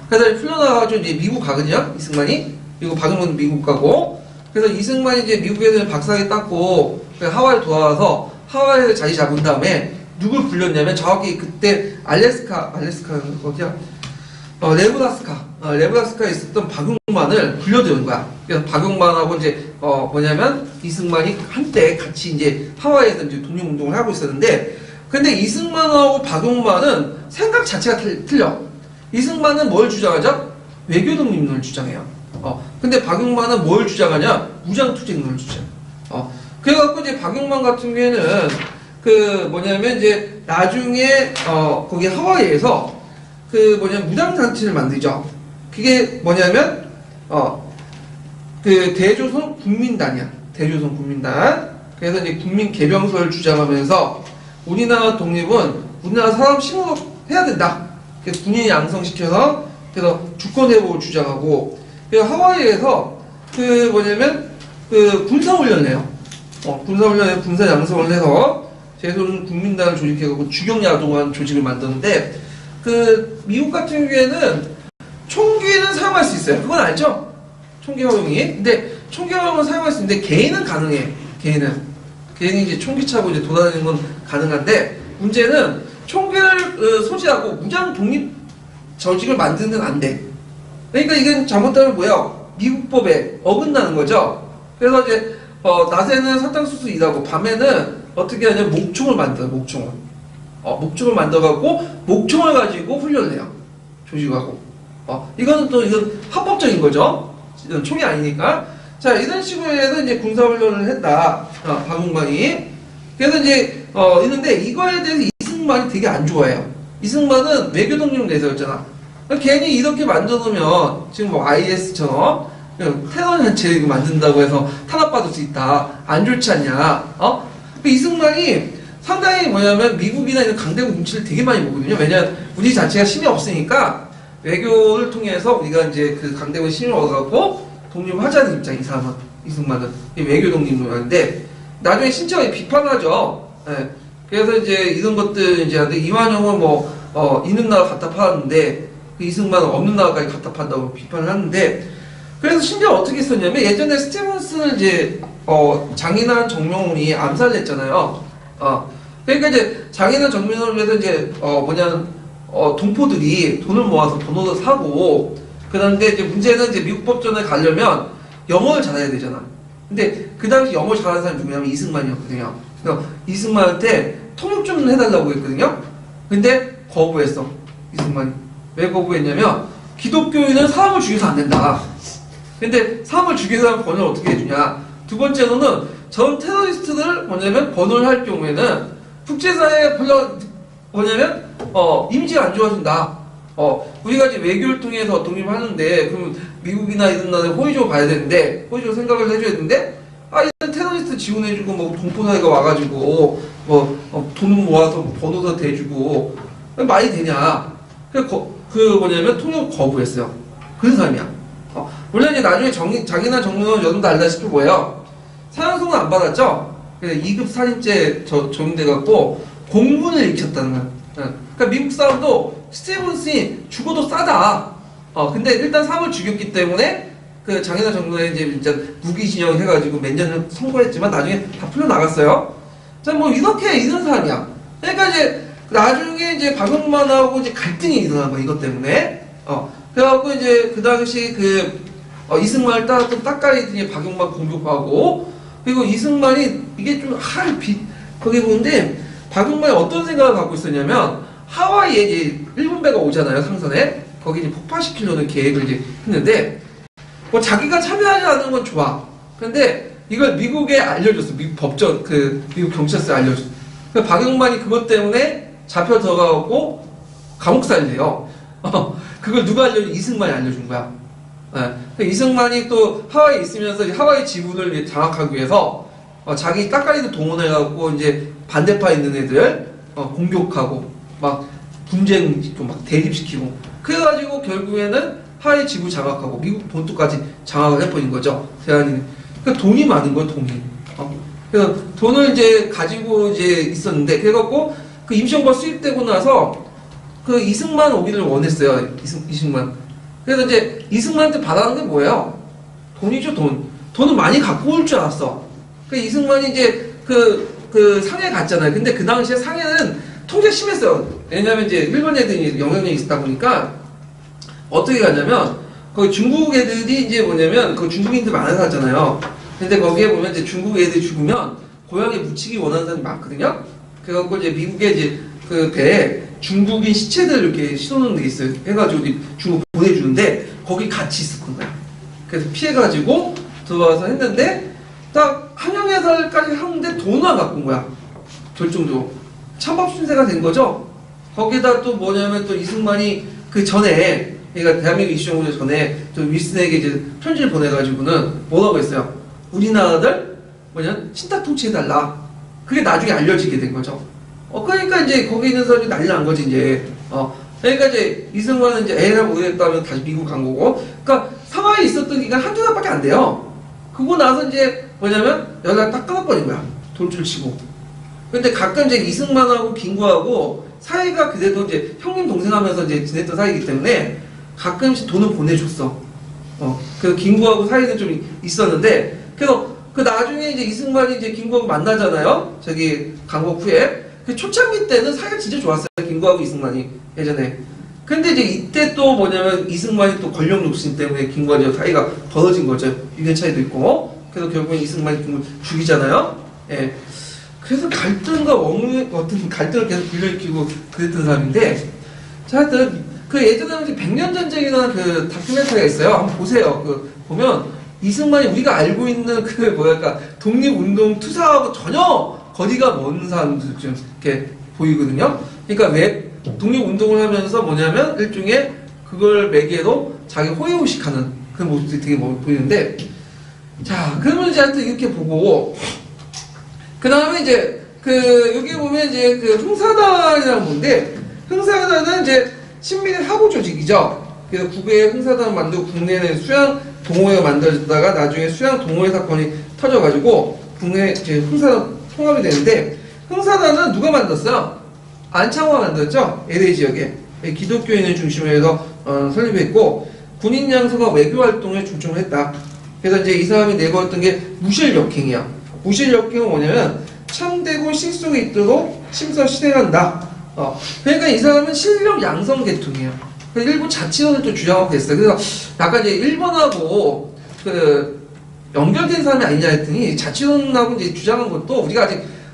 그래서 풀려나가지고 이제 미국 가거든요. 이승만이. 그리고 박용만은 미국 가고. 그래서 이승만이 이제 미국에서 박사학위 땄고 하와이를 돌아와서 하와이에서 자리 잡은 다음에 누굴 불렸냐면 정확히 그때 알래스카 어디야? 레브라스카에 있었던 박용만을 불려들은 거야. 그래서 박용만하고 이제 뭐냐면 이승만이 한때 같이 이제 하와이에서 이제 독립운동을 하고 있었는데, 근데 이승만하고 박용만은 생각 자체가 틀려. 이승만은 뭘 주장하죠? 외교 독립론을 주장해요. 근데 박용만은 뭘 주장하냐? 무장투쟁론을 주장해. 그래갖고 이제 박용만 같은 경우에는 그 뭐냐면 이제 나중에 거기 하와이에서 그 뭐냐면 무장단체를 만들죠. 그게 뭐냐면 그 대조선 국민단이야. 대조선 국민단. 그래서 이제 국민 개병설을 주장하면서 우리나라 독립은 우리나라 사람 힘으로 해야 된다. 그래서 군인 양성시켜서 그래서 주권 회복을 주장하고, 그래서 하와이에서 그 뭐냐면 그 군사훈련을 해요. 군사훈련에 군사 양성을 해서 대조선 국민단을 조직해갖고 주경야동한 조직을 만드는데, 그 미국 같은 경우에는 총기는 사용할 수 있어요. 그건 알죠? 총기 허용이. 근데 총기 허용은 사용할 수 있는데 개인은 가능해. 개인이 이제 총기 차고 이제 돌아다니는 건 가능한데, 문제는 총기를 소지하고 무장 독립 조직을 만드는 건 안 돼. 그러니까 이건 잘못하면 뭐야? 미국법에 어긋나는 거죠. 그래서 이제 낮에는 사탕수수 일하고 밤에는 어떻게 하냐면 목총을 만들어. 목총을 만들어갖고 목총을 가지고 훈련을 해요. 조직하고. 이거는 합법적인 거죠. 이건 총이 아니니까. 자, 이런 식으로 해서 이제 군사훈련을 했다. 박용만이. 그래서 이제 있는데 이거에 대해서 이승만이 되게 안 좋아해요. 이승만은 외교독립 내세웠잖아. 괜히 이렇게 만들어놓으면 지금 뭐 IS처럼 테러 단체 만든다고 해서 탄압받을 수 있다. 안 좋지 않냐? 이승만이 상당히 뭐냐면 미국이나 이런 강대국 눈치를 되게 많이 보거든요. 왜냐면 우리 자체가 힘이 없으니까 외교를 통해서 우리가 이제 그 강대국의 힘을 얻어갖고 독립하자는 입장. 이승만은 외교 독립론인데 나중에 신청에 비판하죠. 예. 그래서 이제 이런 것들 이제 하는데 이완용은 있는 나라 갖다 팔았는데 그 이승만은 없는 나라까지 갖다 판다고 비판을 하는데, 그래서 심지어 어떻게 했었냐면 예전에 스티븐슨을 이제 장인환 정명훈이 암살을 했잖아요. 그러니까 이제 장인환 정명훈을 위해서 이제 동포들이 돈을 모아서 번호도 사고, 그런데 이제 문제는 이제 미국 법전에 가려면 영어를 잘해야 되잖아. 근데 그 당시 영어 잘하는 사람이 누구냐면 이승만이었거든요. 그래서 이승만한테 통역 좀 해달라고 했거든요. 근데 거부했어. 이승만이. 왜 거부했냐면 기독교인은 사람을 죽여서 안 된다. 근데 사람을 죽여서 하면 번호를 어떻게 해주냐. 두 번째로는 전 테러리스트들 번호를 할 경우에는 국제사회에 이미지가 안 좋아진다. 우리가 이제 외교를 통해서 독립하는데, 그럼 미국이나 이런 나라에 호의적으로 봐야 되는데, 호의적으로 생각을 해줘야 되는데, 이런 테러리스트 지원해주고, 동포사회가 와가지고, 돈 모아서 번호도 대주고, 말이 되냐. 통역 거부했어요. 그런 사람이야. 물론 이제 나중에 장인환 정명훈은 여러분도 알다시피 뭐예요? 사형선고 안 받았죠? 그래서 2급 살인죄 적용돼갖고 공문을 익혔다는 거야. 그러니까 미국 사람도 스티븐슨이 죽어도 싸다. 근데 일단 사람을 죽였기 때문에 그 장인환 정명훈이 이제 진짜 무기징역 해가지고 몇 년을 선고했지만 나중에 다 풀려나갔어요. 자, 이런 사람이야. 그러니까 이제 나중에 이제 박용만하고 이제 갈등이 일어난 거야, 이것 때문에. 그래갖고 이제 그 당시 이승만을 따랐던 따까리들이 박용만 공격하고, 그리고 이승만이 이게 좀 거기 보는데 박용만이 어떤 생각을 갖고 있었냐면, 하와이에 이제 일본 배가 오잖아요, 상선에. 거기 이제 폭파시키려는 계획을 이제 했는데, 자기가 참여하지 않는 건 좋아. 근데 이걸 미국에 알려줬어. 미국 법전, 미국 경찰서에 알려줬어. 그래서 박용만이 그것 때문에 잡혀 들어가고 감옥살이래요. 그걸 누가 알려준? 이승만이 알려준 거야. 이승만이 또 하와이에 있으면서 하와이 지분을 장악하기 위해서 자기 따까리들 동원해갖고 이제 반대파에 있는 애들 공격하고, 막 분쟁시키고 막 대립시키고 그래가지고 결국에는 하이 지부 장악하고 미국 본토까지 장악을 해버린 거죠. 대한이. 그러니까 돈이 많은 거예요, 돈이. 그래서 돈을 이제 가지고 이제 있었는데 그래갖고 그 임시정부가 수립되고 나서 그 이승만 오기를 원했어요. 이승만. 그래서 이제 이승만한테 받아간 게 뭐예요? 돈이죠, 돈. 돈은 많이 갖고 올 줄 알았어. 그 이승만이 이제 그 상해 갔잖아요. 근데 그 당시에 상해는 통제 심했어요. 왜냐면 이제 일본 애들이 영향력이 있다 보니까 어떻게 가냐면 거기 중국 애들이 이제 뭐냐면 그 중국인들 많이 살잖아요. 근데 거기에 보면 이제 중국 애들이 죽으면 고향에 묻히기 원하는 사람이 많거든요. 그래갖고 이제 미국에 이제 그 배에 중국인 시체들 이렇게 싣어놓는 게 있어요. 해가지고 중국 보내주는데 거기 같이 있었던 거야. 그래서 피해가지고 들어와서 했는데 딱 한영해설까지 하는데 돈을 안 갖고 온 거야. 결정적으로. 찬밥순세가 된 거죠. 거기다 또 뭐냐면 또 이승만이 그 전에 그러니까 대한민국 이슈정부 전에 또 윌슨에게 이제 편지를 보내가지고는 뭐라고 했어요? 우리나라를 뭐냐면 친탁 통치해달라. 그게 나중에 알려지게 된 거죠. 그러니까 이제 거기 있는 사람이 난리 난 거지 이제. 그러니까 이제 이승만은 이제 애를 모르겠다면 다시 미국 간 거고. 그러니까 상하이에 있었던 기간 한두 달밖에 안 돼요. 그거 나서 이제 뭐냐면 연락 딱 끊어버린 거야. 돌줄 치고. 근데 가끔 이제 이승만하고 김구하고 사이가 그래도 이제 형님 동생 하면서 이제 지냈던 사이이기 때문에 가끔씩 돈을 보내줬어. 그 김구하고 사이는 좀 있었는데, 그래서 그 나중에 이제 이승만이 이제 김구하고 만나잖아요. 저기 강복 후에. 그 초창기 때는 사이가 진짜 좋았어요. 김구하고 이승만이 예전에. 근데 이제 이때 또 뭐냐면 이승만이 또 권력 욕심 때문에 김구하고 사이가 벌어진 거죠. 의견 차이도 있고. 그래서 결국엔 이승만이 김구를 죽이잖아요. 예. 그래서 갈등과 어떤 갈등을 계속 불러일으키고 그랬던 사람인데, 자, 하여튼, 그 예전에 백년전쟁이라는 그 다큐멘터리가 있어요. 한번 보세요. 그, 보면, 이승만이 우리가 알고 있는 그, 뭐랄까, 독립운동 투사하고 전혀 거리가 먼 사람들 좀 이렇게 보이거든요. 그러니까 왜 독립운동을 하면서 뭐냐면, 일종의 그걸 매개로 자기 호의호식하는 그런 모습들이 되게 보이는데, 자, 그러면 이제 하여튼 이렇게 보고, 그 다음에 이제, 여기 보면 이제 그 흥사단이라는 건데, 흥사단은 이제 신민의 하부 조직이죠. 그래서 국외에 흥사단 만들고 국내에는 수양 동호회가 만들어졌다가 나중에 수양 동호회 사건이 터져가지고 국내 이제 흥사단 통합이 되는데, 흥사단은 누가 만들었어요? 안창호가 만들었죠? LA 지역에. 기독교인을 중심으로 해서 설립했고, 군인 양성과 외교 활동에 중점을 했다. 그래서 이제 이 사람이 내걸었던 게 무실역행이야. 무실역행은 뭐냐면 참되고 실속이 있도록 심사 실행한다. 그러니까 이 사람은 실력 양성 계통이에요. 일부 자치론을 또 주장하고 있어요. 그래서 약간 이제 일본하고 그 연결된 사람이 아니냐 했더니 자치론하고 이제 주장한 것도 우리가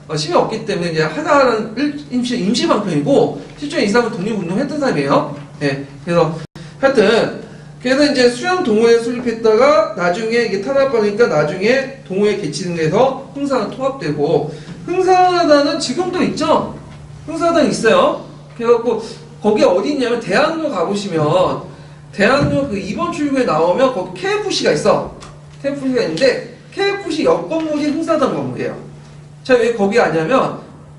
아직 힘이 없기 때문에 이제 하나는 임시 방편이고 실제 이 사람은 독립운동 했던 사람이에요. 네. 그래서 하여튼 그래서 이제 수양 동호회 수립했다가 나중에 이게 탄압받으니까 나중에 동호회 개치는 데서 흥사단 통합되고, 흥사단은 지금도 있죠? 흥사단 있어요. 그래갖고 거기 어디 있냐면 대학로 가보시면 대학로 그 2번 출구에 나오면 거기 KFC가 있어. KFC가 있는데 KFC 옆 건물이 흥사단 건물이에요. 자, 왜 거기 아냐면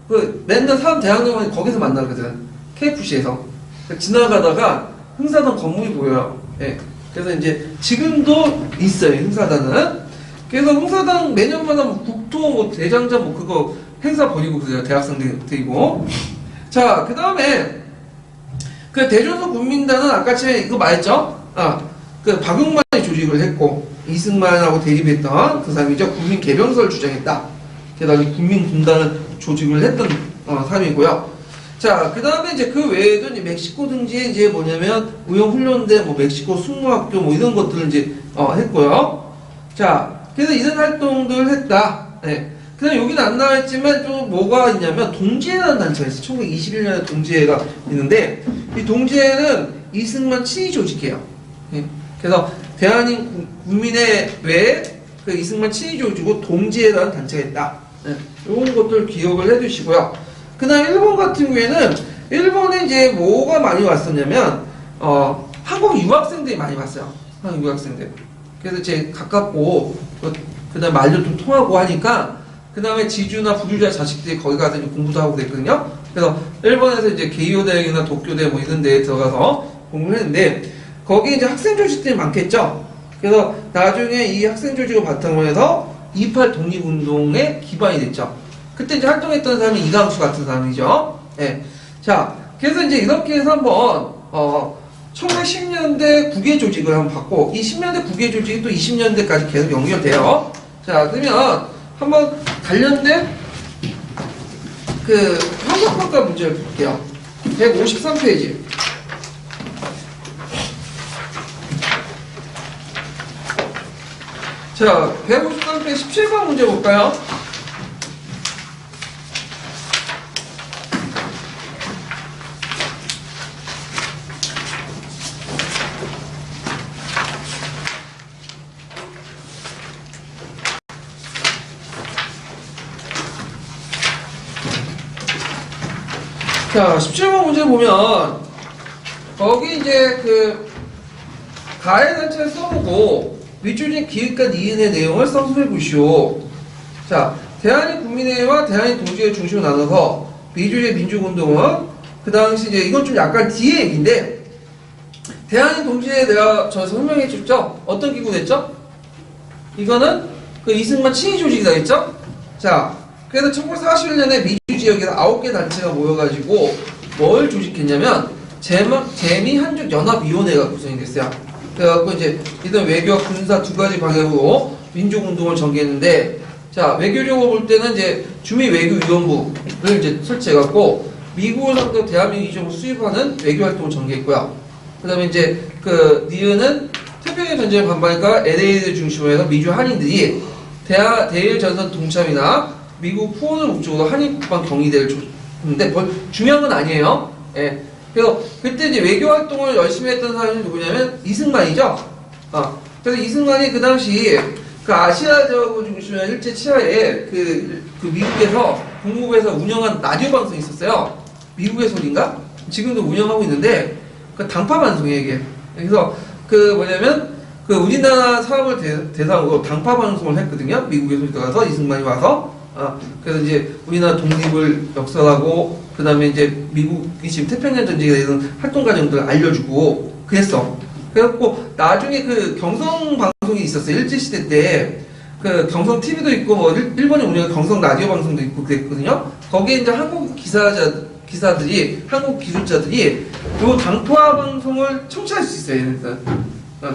그 맨날 사람 대학로만 거기서 만나거든. KFC에서. 지나가다가 흥사단 건물이 보여요. 예. 그래서 이제 지금도 있어요, 흥사단은. 그래서 흥사단 매년마다 뭐 국토 뭐 대장장 뭐 그거 행사 벌이고 그래요, 대학생들이고. 자, 그 다음에 그 대전서 국민단은 아까 전에 이거 말했죠? 그 박용만이 조직을 했고 이승만하고 대립했던 그 사람이죠. 국민 개병설 주장했다. 게다가 국민 군단을 조직을 했던 사람이고요. 자, 그 다음에 이제 그 외에도 이제 멕시코 등지에 이제 뭐냐면 의용훈련대, 뭐 멕시코 숙무학교 뭐 이런 것들을 이제 했고요. 자, 그래서 이런 활동들을 했다. 네. 그 다음에 여기는 안 나와있지만 좀 뭐가 있냐면 동지회라는 단체가 있어요. 1921년에 동지회가 있는데 이 동지회는 이승만 친위 조직이에요. 네. 그래서 대한민국 국민의 외에 그 이승만 친위 조직이고 동지회라는 단체가 있다. 네. 이런 것들 기억을 해두시고요. 그 다음 일본 같은 경우에는 일본에 이제 뭐가 많이 왔었냐면 한국 유학생들이 많이 왔어요. 한국 유학생들. 그래서 제 가깝고 그 다음에 말도 좀 통하고 하니까 그 다음에 지주나 부주자 자식들이 거기 가서 이제 공부도 하고 그랬거든요. 그래서 일본에서 이제 게이오 대학이나 도쿄대 뭐 이런 데에 들어가서 공부를 했는데 거기 이제 학생 조직들이 많겠죠. 그래서 나중에 이 학생 조직을 바탕으로 해서 28 독립운동의 기반이 됐죠. 그때 이제 활동했던 사람이 이강수 같은 사람이죠. 예. 자, 그래서 이제 이렇게 해서 한번 1910년대 국외 조직을 한번 봤고 이 10년대 국외 조직이 또 20년대까지 계속 연결돼요. 자, 그러면 한번 관련된 그 형성평가 문제를 볼게요. 153페이지. 자, 153페이지 17번 문제 볼까요? 자, 17번 문제 보면 거기 이제 그 가해단체를 써보고 윗줄진 기획과 니은의 내용을 써서 보시오. 자, 대한인 국민회와 대한인 동지회 중심으로 나눠서 미주의 민주운동은 그 당시 이제 이건 좀 약간 뒤에 얘기인데 대한인 동지회 내가 저 설명해 줬죠? 어떤 기구 냈죠? 이거는 그 이승만 친위 조직이다 했죠? 자, 그래서 1941년에 미주 지역에서 9개 단체가 모여가지고 뭘 조직했냐면 재미한족연합위원회가 구성이 됐어요. 그래갖고 이제 이런 외교와 군사 두 가지 방향으로 민족운동을 전개했는데, 자, 외교적으로 볼 때는 이제 주미외교위원부를 이제 설치해갖고 미국을 상대로 대한민국 이쪽으로 수입하는 외교활동을 전개했고요. 그 다음에 이제 그 니은은 태평양 전쟁을 반발하니까 LA를 중심으로 해서 미주 한인들이 대일 전선 동참이나 미국 후원을 목적으로 한인국방 경위대를 줬는데 중요한 건 아니에요. 예. 그래서 그때 이제 외교 활동을 열심히 했던 사람이 누구냐면 이승만이죠. 그래서 이승만이 그 당시 그 아시아 지역을 중심으로 일제 치하에 그 미국에서 국무부에서 운영한 라디오 방송이 있었어요. 미국의 소리인가? 지금도 운영하고 있는데 그 당파 방송이에요 이게. 그래서 그 뭐냐면 그 우리나라 사람을 대상으로 당파 방송을 했거든요. 미국의 소리 들어가서 이승만이 와서. 그래서 이제 우리나라 독립을 역설하고 그 다음에 이제 미국이 지금 태평양 전쟁에 대한 활동 과정들을 알려주고 그랬어. 그래갖고 나중에 그 경성 방송이 있었어요. 일제시대 때 그 경성 TV도 있고 뭐 일본이 운영한 경성 라디오 방송도 있고 그랬거든요. 거기에 이제 한국 기사들이 한국 기술자들이 요 당파 방송을 청취할 수 있어요. 얘네들.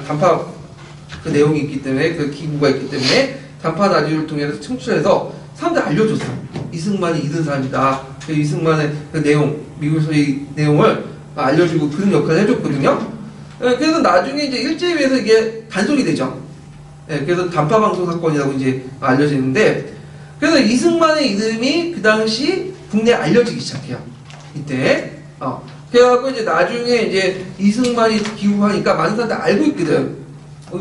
단파 그 내용이 있기 때문에 그 기구가 있기 때문에 단파 라디오를 통해서 청취해서 사람들 알려줬어. 이승만이 이런 사람이다. 그 이승만의 그 내용, 미국에서의 내용을 알려주고 그런 역할을 해줬거든요. 그래서 나중에 이제 일제에 의해서 이게 단속이 되죠. 그래서 단파방송 사건이라고 이제 알려지는데, 그래서 이승만의 이름이 그 당시 국내에 알려지기 시작해요. 이때. 그래갖고 이제 나중에 이제 이승만이 귀국하니까 많은 사람들 알고 있거든.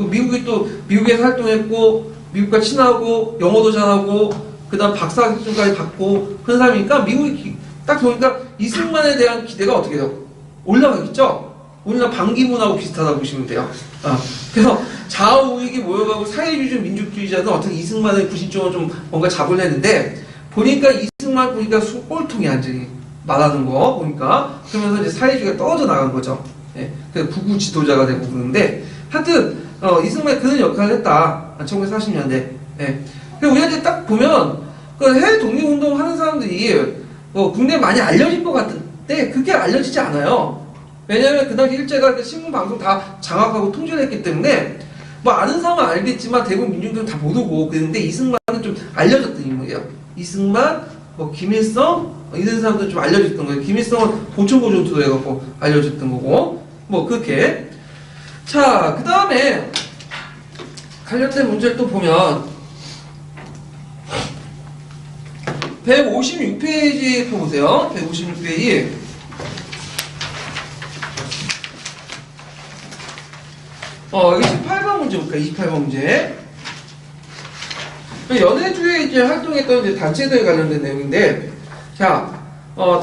미국이 또 미국에서 활동했고, 미국과 친하고, 영어도 잘하고, 그 다음 박사학위까지 받고 그런 사람이니까 미국이 딱 보니까 이승만에 대한 기대가 어떻게 돼요? 올라가겠죠? 우리나라 반기문하고 비슷하다고 보시면 돼요. 그래서 좌우익이 모여가고 사회주의 민족주의자는 어떻게 이승만의 구심점을 좀 뭔가 잡으려 했는데 보니까 이승만 보니까 꼴통이 완전히 말하는 거 보니까 그러면서 이제 사회주의가 떨어져 나간 거죠. 그래서 부구 지도자가 되고 그러는데 하여튼 이승만이 그런 역할을 했다. 1940년대. 우리가 이제 딱 보면 그 해외 독립운동 하는 사람들이 국내에 많이 알려진 것 같은데 그게 알려지지 않아요. 왜냐하면 그 당시 일제가 그 신문 방송 다 장악하고 통제를 했기 때문에 뭐 아는 사람은 알겠지만 대부분 민중들은 다 모르고 그랬는데 이승만은 좀 알려졌던 인물이에요. 이승만, 뭐 김일성 이런 사람들 좀 알려졌던 거예요. 김일성은 보천고전투도 해갖고 알려졌던 거고 뭐 그렇게. 자, 그 다음에 관련된 문제를 또 보면 156페이지 펴보세요. 156페이지. 여기 18번 문제 볼까요? 28번 문제. 연해주에 이제 활동했던 이제 단체들 관련된 내용인데, 자,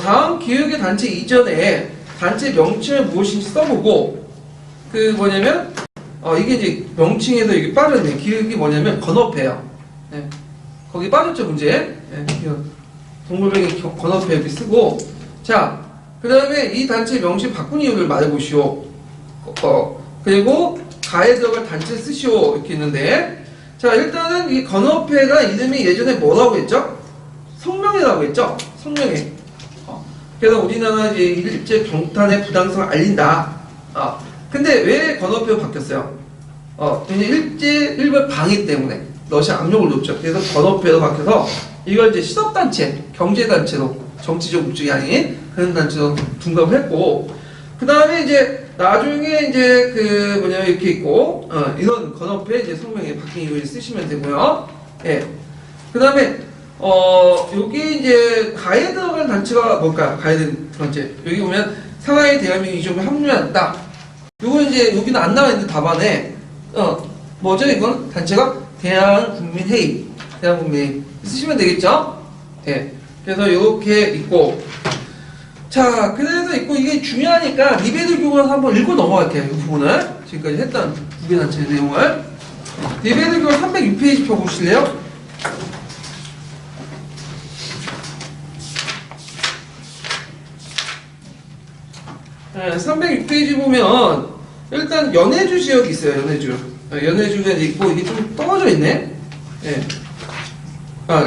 다음 기획의 단체 이전에 단체 명칭을 무엇인지 써보고, 그 뭐냐면, 이게 이제 명칭에서 이게 빠졌네. 기획이 뭐냐면 건업회요. 거기 빠졌죠, 문제. 동물병이 건업회 이렇게 쓰고, 자, 그 다음에 이 단체 명칭 바꾼 이유를 말해보시오. 그리고 가에 들어갈 단체 쓰시오. 이렇게 있는데, 자, 일단은 이 건어회가 이름이 예전에 뭐라고 했죠? 성명회라고 했죠? 성명회. 그래서 우리나라 이제 일제 경탄의 부당성을 알린다. 근데 왜 건어회로 바뀌었어요? 일본 방위 때문에 러시아 압력을 줬죠. 그래서 건어회로 바뀌어서 이걸 이제 실업단체, 경제단체로 정치적 목적이 아닌 그런 단체로 둔갑을 했고, 그 다음에 이제 나중에 이제 이렇게 있고, 이런 건어회 이제 성명에 바뀐 이유를 쓰시면 되고요. 예. 그 다음에 여기 이제 가에 들어간 단체가 뭘까요? 가에 들어간 단체. 여기 보면 상하이 대한민국이 좀 합류한다. 요거 이제 여기는 안 나와 있는데 답안에 뭐죠? 이건 단체가 대한국민회의, 대한국민회의 쓰시면 되겠죠? 예. 그래서 이렇게 있고, 자, 그래서 있고 이게 중요하니까 리베르 교과서 한번 읽고 넘어갈게요. 이 부분을 지금까지 했던 국외 단체 내용을. 리베르 교과서 306페이지 펴 보실래요? 306페이지 보면 일단 연해주 지역이 있어요. 연해주. 연해주가 있고 이게 좀 떨어져 있네. 예.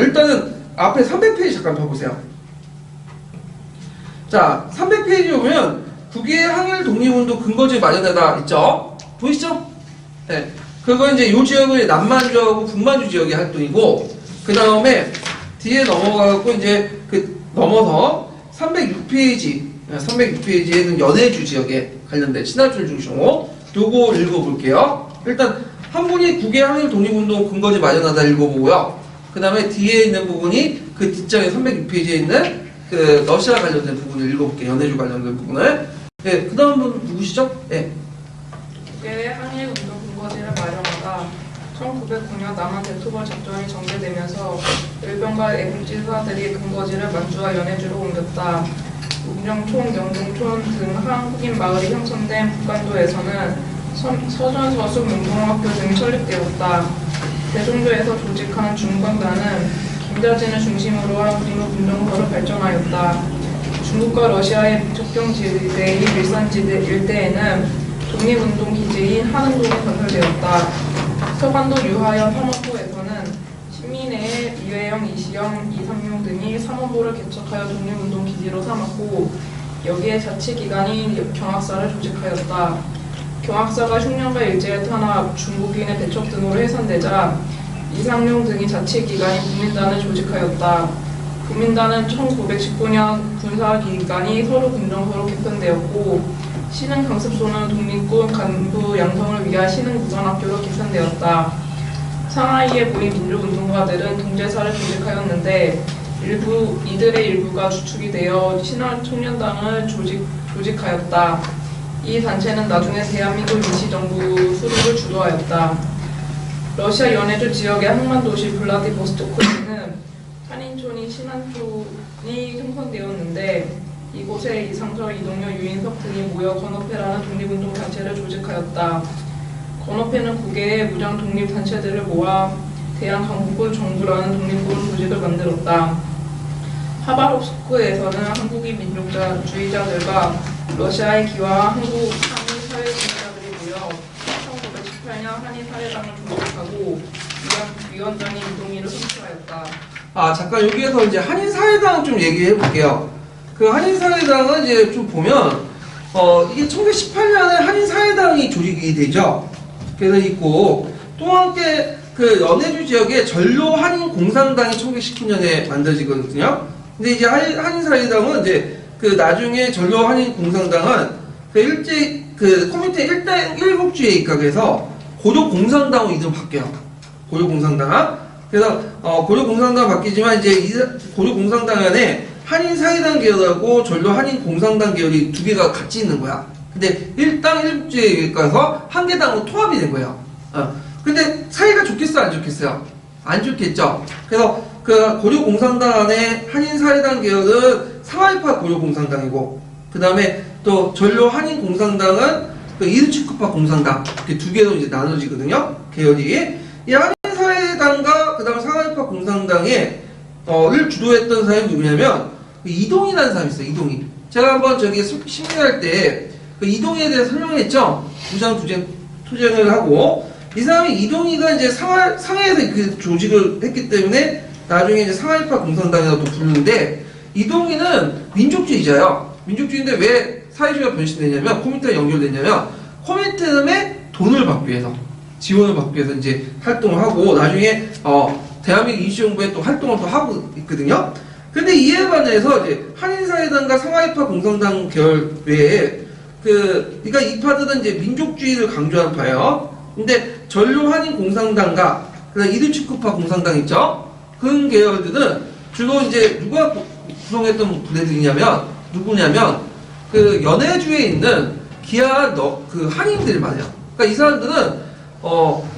일단은 앞에 300페이지 잠깐 봐보세요. 자, 300페이지 보면 국외 항일 독립운동 근거지 마련하다 있죠? 보이시죠? 네. 그거 이제 요 지역을 남만주하고 북만주 지역의 활동이고, 그 다음에 뒤에 넘어가고 이제 넘어서 306페이지에는 연해주 지역에 관련된 신화줄 중심으로 요거 읽어볼게요. 일단 한 분이 국외 항일 독립운동 근거지 마련하다 읽어보고요. 그 다음에 뒤에 있는 부분이 그 뒷장에 306페이지에 있는 러시아 관련된 부분을 읽어볼게요. 연해주 관련된 부분을. 네, 그 다음 분 누구시죠? 네. 국외 항일 운동 근거지를 마련하다. 1909년 남한 대토벌 작전이 전개되면서 일본과 애국지사들이 근거지를 만주와 연해주로 옮겼다. 웅정촌, 영동촌 등 한국인 마을이 형성된 북간도에서는 서전, 서숙, 운동학교 등이 설립되었다. 대종도에서 조직한 중광단은 김자진을 중심으로 한 군인군정서를 발전하였다. 중국과 러시아의 북측경 지대의 밀산지대 일대에는 독립운동 기지인 한흥동이 건설되었다. 서간도 유하연 삼원포에서는 신민의 이회영, 이시영, 이삼용 등이 삼원포를 개척하여 독립운동 기지로 삼았고, 여기에 자치기관인 경학사를 조직하였다. 경학사가 흉년과 일제에 탄압, 중국인의 배척 등으로 해산되자 이상용 등이 자치기관인 국민단을 조직하였다. 국민단은 1919년 군사기관이 서로 군정서로 개편되었고, 신흥 강습소는 독립군 간부 양성을 위한 신흥 무관학교로 개편되었다. 상하이에 모인 민주운동가들은 동제사를 조직하였는데 이들의 일부가 주축이 되어 신화청년단을 조직하였다. 이 단체는 나중에 대한민국 임시정부 수립을 주도하였다. 러시아 연해주 지역의 항만도시 블라디보스토크에는 한인촌이 신한촌이 형성되었는데, 이곳에 이상철, 이동열, 유인석 등이 모여 건어회라는 독립운동 단체를 조직하였다. 건어회는 국외의 무장 독립 단체들을 모아 대한강북군 정부라는 독립군 조직을 만들었다. 하바롭스크에서는 한국인 민족주의자들과 러시아의 기와 한국 한인 사회주의자들이 모여 1918년 한인 사회당을 조직하고 위원장이 이동희를 선출하였다. 잠깐 여기에서 이제 한인 사회당 좀 얘기해 볼게요. 그 한인사회당은 이제 좀 보면, 이게 1918년에 한인사회당이 조직이 되죠. 그래서 있고, 또 함께 연해주 지역에 전로 한인공산당이 1919년에 만들어지거든요. 근데 이제 한인사회당은 이제 나중에 전로 한인공산당은 코미테 일국주의에 입각해서 고려공산당으로 이름 바뀌어요. 고려공산당. 그래서 고려공산당 바뀌지만 이제 고려공산당 안에 한인사회당 계열하고 전로 한인공산당 계열이 두 개가 같이 있는 거야. 근데 일당 일국주의에 가서 한 개 당으로 통합이 된 거예요. 근데 사이가 좋겠어요, 안 좋겠어요? 안 좋겠죠. 그래서 고려공산당 안에 한인사회당 계열은 상하이파 고려공산당이고, 그 다음에 또 전로 한인공산당은 이르츠크파 공산당, 이렇게 두 개로 이제 나눠지거든요. 계열이. 이 한인사회당과 그 다음 상하이파 공산당에 를 주도했던 사람이 누구냐면 이동이라는 사람이 있어요. 이동이. 제가 한번 저기 심리할 때 그 이동에 대해 설명했죠. 투쟁을 하고 이 사람이 이동이가 이제 상하이에서 그 조직을 했기 때문에 나중에 이제 상하이파 공산당이라고 부르는데 이동이는 민족주의자예요. 민족주의인데 왜 사회주의가 변신되냐면 코민트랑 연결됐냐면 코민트름에 돈을 받기 위해서 지원을 받기 위해서 이제 활동을 하고 나중에 대한민국 민주정부에 또 활동을 또 하고 있거든요. 근데 이에 반해서 이제 한인사회당과 상하이파 공산당 계열 외에 그러니까 이 파들은 이제 민족주의를 강조하는 파예요. 근데 전류 한인 공산당과 이르츠크파 공산당 있죠. 그런 계열들은 주로 이제 누가 구성했던 부대들이냐면 누구냐면 그 연해주에 있는 기아 그 한인들 말이야. 그러니까 이 사람들은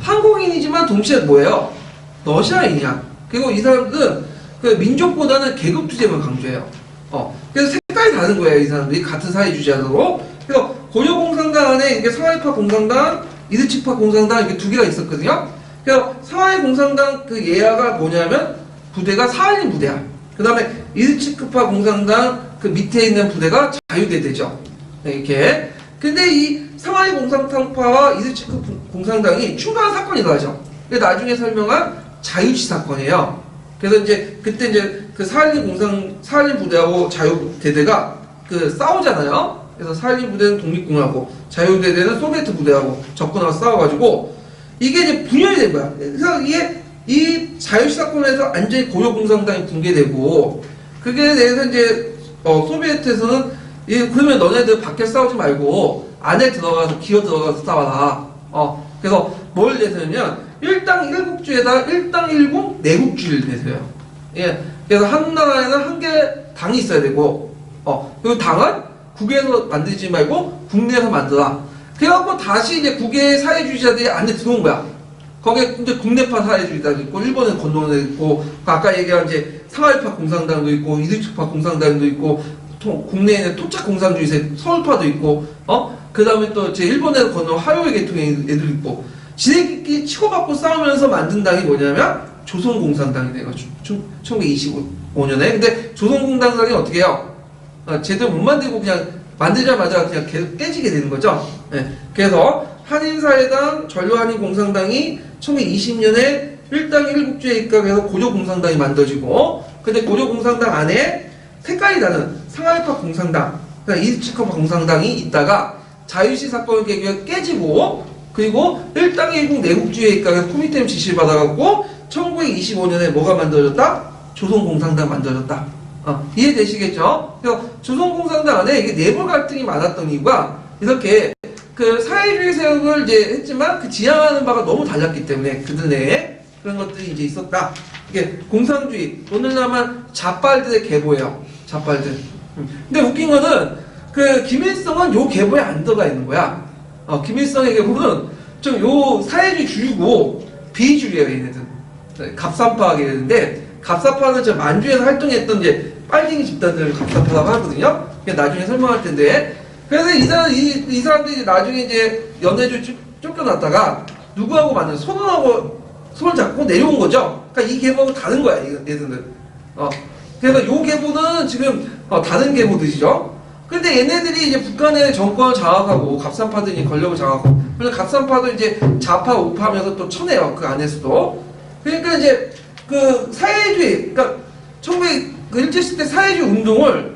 한국인이지만 동시에 뭐예요? 러시아인이야. 그리고 이 사람들은 그 민족보다는 계급 투쟁을 강조해요. 그래서 색깔이 다른 거예요. 이 사람들이 같은 사회주의자로. 그래서 고려공산당 안에 이게 상하이파 공산당, 이르츠파 공산당 이렇게 두 개가 있었거든요. 그래서 상하이 공산당 그 예하가 뭐냐면 부대가 사할린 부대야. 그 다음에 이르츠크파 공산당 그 밑에 있는 부대가 자유대대죠. 이렇게. 근데 이 상하이 공산당파와 이르츠크 공산당이 충돌한 사건이 나죠. 나중에 설명한 자유시 사건이에요. 그래서 이제 그때 이제 그 사할린 부대하고 자유대대가 그 싸우잖아요. 그래서 사할린 부대는 독립군하고 자유대대는 소비에트 부대하고 접근하고 싸워가지고 이게 이제 분열이 된 거야. 그래서 이게 이 자유시 사건에서 완전히 고려공산당이 붕괴되고 그게 대해서 이제 소비에트에서는 그러면 너네들 밖에 싸우지 말고 안에 들어가서 기어 들어가서 싸워라. 그래서 뭘 내세우냐면 일당 일국주에다가 일당 일국 내국주의를 내세워요. 예. 그래서 한 나라에는 한 개 당이 있어야 되고 그리고 당은 국외에서 만들지 말고 국내에서 만들라. 그래갖고 다시 이제 국외의 사회주의자들이 안에 들어온 거야. 거기에 이제 국내파 사회주의자도 있고 일본에 건너는 애 있고 아까 얘기한 이제 상하이파 공산당도 있고 이르츠파 공산당도 있고 국내에는 토착 공산주의 서울파도 있고 그 다음에 또 제 일본에서 건너 하요이 계통의 애들 있고 지네끼리 치고받고 싸우면서 만든 당이 뭐냐면 조선공산당이 돼가지고 1925년에. 근데 조선공산당이 어떻게 해요? 제대로 못 만들고 그냥 만들자마자 그냥 계속 깨지게 되는 거죠. 네. 그래서 한인사회당, 전류한인공산당이 1920년에 일당 일국주의에 입각해서 고려공산당이 만들어지고 근데 고려공산당 안에 색깔이 다른 상하이파 공산당, 이르츠크파 공산당이 있다가 자유시 사건을 계기로 깨지고 그리고 일당 일국 내국주의에 입각해서 코미테임 지시를 받아갖고 1925년에 뭐가 만들어졌다? 조선공산당 만들어졌다. 이해되시겠죠? 그래서 조선공산당 안에 이게 내부 갈등이 많았던 이유가 이렇게 그 사회주의 세력을 이제 했지만 그 지향하는 바가 너무 달랐기 때문에 그들 내에 그런 것들이 이제 있었다. 이게 공산주의, 오늘날만 좌빨들의 계보예요. 좌빨들. 근데 웃긴 거는 그 김일성은 요 계보에 안 들어가 있는 거야. 김일성의 계보는 좀 요 사회주의 주류고 비주류예요, 얘네들. 갑산파하게 되는데 갑사파는 저 만주에서 활동했던 이제 빨갱이 집단들을 갑사파라고 하거든요. 나중에 설명할 텐데. 그래서 이 사람들이 나중에 이제 연해주 쫓겨났다가 누구하고 만나서 손을 잡고 내려온 거죠. 그러니까 이 계보하고 다른 거야, 얘들은. 그래서 요 계보는 지금 다른 계보들이죠. 근데 얘네들이 이제 북한의 정권을 장악하고 갑산파들이 권력을 장악하고 그래서 갑산파도 이제 좌파 우파하면서 또 쳐내요, 그 안에서도. 그러니까 이제 그 사회주의, 그러니까 19일제시대 사회주의 운동을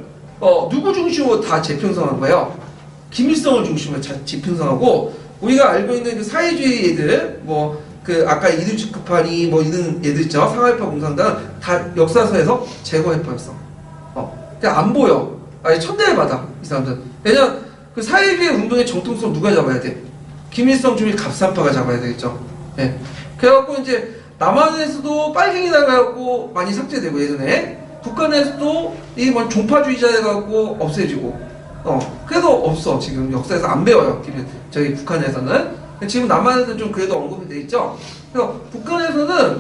누구 중심으로 다 재편성한 거예요. 김일성을 중심으로 재편성하고 우리가 알고 있는 그 사회주의 애들, 뭐 그 아까 이르츠크파니 뭐 이런 애들 있죠. 상하이파 공산당 다 역사서에서 제거해버렸어. 그냥 안 보여. 아니 천대를 받아 이 사람들. 왜냐면 그 사회주의 운동의 정통성 누가 잡아야 돼? 김일성 중에 갑산파가 잡아야 되겠죠. 예. 그래갖고 이제 남한에서도 빨갱이다 해갖고 많이 삭제되고 예전에 북한에서도 이 뭐 종파주의자 해갖고 없애지고 그래도 없어. 지금 역사에서 안 배워요. 저기 북한에서는. 지금 남한에서는 좀 그래도 언급이 돼 있죠. 그래서 북한에서는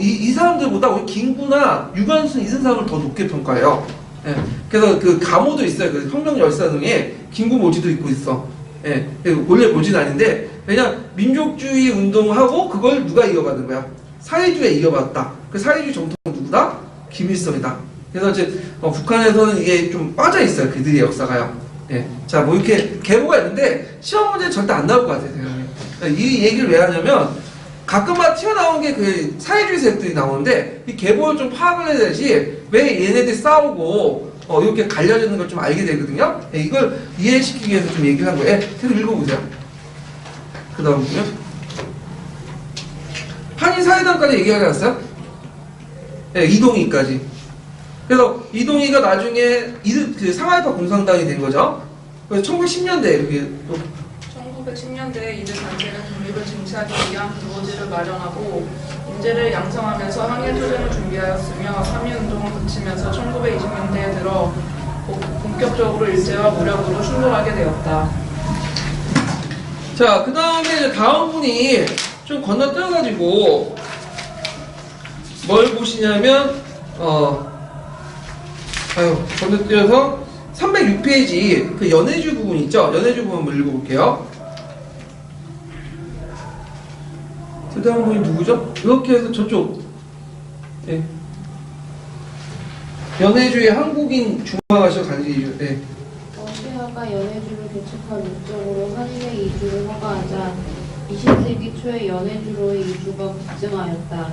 이 사람들보다 우리 김구나 유관순 이런 사람을 더 높게 평가해요. 예. 그래서 그 감호도 있어요. 그 혁명 열사등에 김구 모지도 있고 있어. 예. 원래 모지는 아닌데 왜냐 민족주의 운동하고 그걸 누가 이어받은 거야? 사회주의에 이어받았다. 그 사회주의 정통은 누구다? 김일성이다. 그래서 이제 북한에서는 이게 좀 빠져 있어요. 그들의 역사가요. 예. 자, 뭐 이렇게 계보가 있는데 시험 문제 절대 안 나올 것 같아요. 그러니까 이 얘기를 왜 하냐면 가끔만 튀어나온 게 그 사회주의 세력들이 나오는데 이 계보를 좀 파악을 해야 되지 왜 얘네들이 싸우고 이렇게 갈려지는 걸 좀 알게 되거든요. 예, 이걸 이해시키기 위해서 좀 얘기를 한 거예요. 계속 읽어보세요. 그 다음 보면 한인 사회당까지 얘기하지 않았어요? 예, 이동희까지. 그래서 이동희가 나중에 그 상하이파 공산당이 된 거죠. 그래서 1910년대에 이렇게 또 1910년대에 이들 단체는 독립을 쟁취하기 위한 근거지를 마련하고 인재를 양성하면서 항일 투쟁을 준비하였으며 3.1운동을 거치면서 1920년대에 들어 본격적으로 일제와 무력으로 충돌하게 되었다. 자, 그 다음에 이제 다음 분이 좀 건너뛰어가지고 뭘 보시냐면 건너뛰어서 306페이지 그 연해주 부분 있죠? 연해주 부분 한번 읽어볼게요. 그 다음 분이 누구죠? 이렇게 해서 저쪽 예. 연해주의 한국인 중앙아시아 간지 예. 러시아가 연해주를 개척한 목적으로 한인의 이주를 허가하자 20세기 초에 연해주로의 이주가 급증하였다.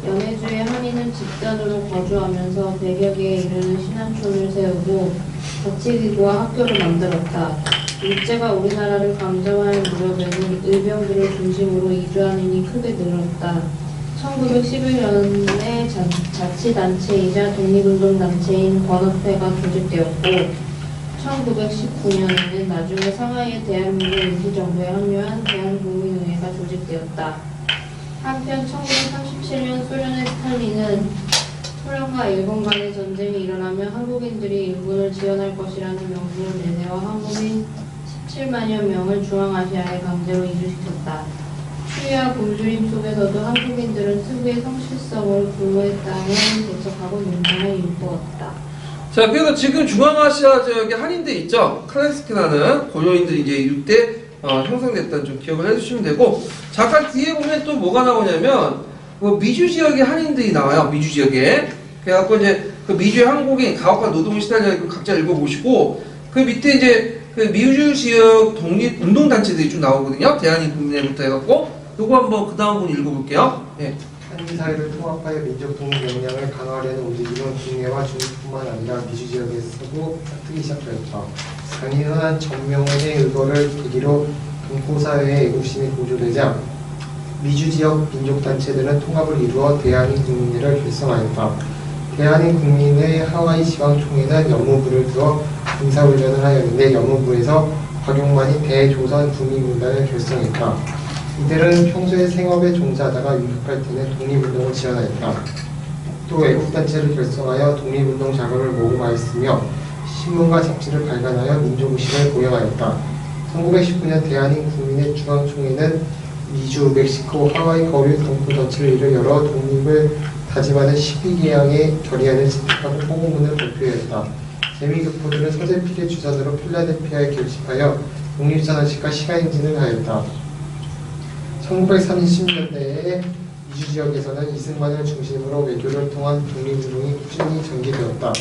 연해주의 한인은 집단으로 거주하면서 100여 개에 이르는 신안촌을 세우고 자치기구와 학교를 만들었다. 일제가 우리나라를 강점할 무렵에는 의병들을 중심으로 이주한인이 크게 늘었다. 1911년에 자치단체이자 독립운동단체인 권업회가 조직되었고 1919년에는 나중에 상하이의 대한민국 임시정부에 합류한 대한국민의회가 조직되었다. 한편 1937년 소련의 스탈린은 소련과 일본 간의 전쟁이 일어나면 한국인들이 일본을 지원할 것이라는 명분을 내세워 한국인 17만여 명을 중앙아시아에 강제로 이주시켰다. 추위와 굶주림 속에서도 한국인들은 특유의 성실성으로 부모의 땅을 개척하고 농장을 일구었다. 자, 그래서 지금 중앙아시아 지역에 한인들 있죠? 카자흐스탄은 고려인들이 이제 이때 형성됐다는 좀 기억을 해주시면 되고, 잠깐 뒤에 보면 또 뭐가 나오냐면, 미주 지역에 한인들이 나와요. 미주 지역에. 그래갖고 이제 그 미주의 한국인 가혹한 노동에 시달려 있고 각자 읽어보시고, 그 밑에 이제 그 미주 지역 독립 운동단체들이 좀 나오거든요. 대한인 국민회부터 해갖고, 요거 한번 그 다음 분 읽어볼게요. 예. 한인 사회를 통합하여 민족 독립 역량을 강화하려는 움직임은 국내와 중국뿐만 아니라 미주 지역에서도 뜨기 시작하였다. 강인한 전명의 의거를 계기로 동포사회의 애국심이 고조되자 미주 지역 민족단체들은 통합을 이루어 대한인 국민회를 결성하였다. 대한인 국민회 하와이 지방총회는 연무부를 두어 군사훈련을 하였는데 연무부에서 박용만이 대조선 국민군단을 결성했다. 이들은 평소에 생업에 종사하다가 유급할 때는 독립운동을 지원하였다. 또 애국단체를 결성하여 독립운동 자금을 모금하였으며 신문과 잡지를 발간하여 민족의식을 고양하였다. 1919년 대한인 국민의 중앙총회는 미주, 멕시코, 하와이 거류 동포 단체를 열어 독립을 다짐하는 12개항의 결의안을 채택하고 포고문을 발표하였다. 재미교포들은 서재필의 주선으로 필라델피아에 결집하여 독립선언식과 시간행진을 하였다. 1930년대에 미주 지역에서는 이승만을 중심으로 외교를 통한 독립운동이 꾸준히 전개되었다.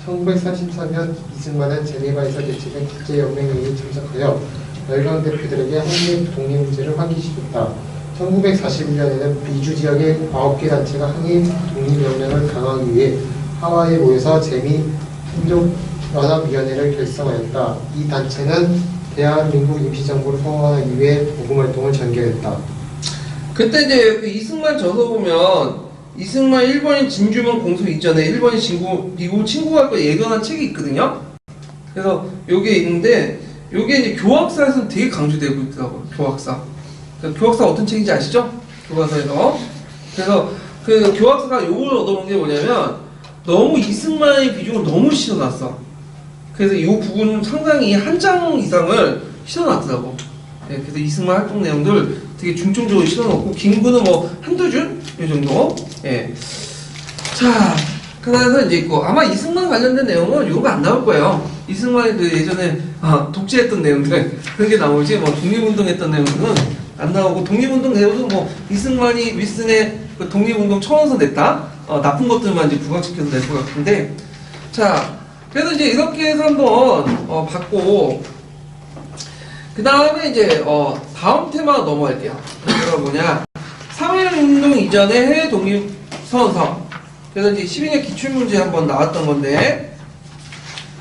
1933년 이승만은 제네바에서 개최된 국제연맹회의에 참석하여 열강 대표들에게 한일 독립 문제를 환기시켰다. 1941년에는 미주 지역의 9개 단체가 한일 독립연맹을 강화하기 위해 하와이에 모여서 재미 민족연합위원회를 결성하였다. 이 단체는 대한민국 임시정부를 성공하기 위해 복음활동을 전개했다. 그때 이제 그 이승만 저서 보면 이승만 일본인 진주만 공소 이전에 일본인 미국 친구할 거 예견한 책이 있거든요. 그래서 요게 있는데 요게 이제 교학사에서는 되게 강조되고 있더라고요. 교학사. 교학사 어떤 책인지 아시죠? 교과서에서. 그래서 그 교학사가 요걸 얻어본 게 뭐냐면 너무 이승만의 비중을 너무 실어놨어. 그래서 이 부분은 상당히 한 장 이상을 실어놨더라고. 네, 그래서 이승만 활동 내용들 되게 중점적으로 실어놓고 김구는 뭐 한두 줄? 이 정도. 예. 자, 그래서 이제 있고 아마 이승만 관련된 내용은 이거 안 나올 거예요. 이승만이 그 예전에 독재했던 내용들 그런 게 나오지 뭐 독립운동했던 내용들은 안 나오고 독립운동 내용도 뭐 이승만이 윌슨의 그 독립운동 청원서 냈다. 나쁜 것들만 이제 부각시켜서 낼 것 같은데 자, 그래서 이제 이렇게 해서 한번 봤고, 그 다음에 이제 다음 테마 넘어갈게요. 그래서 뭐냐, 3.1운동 이전의 해외 독립선언서. 그래서 이제 12년 기출문제 한번 나왔던 건데,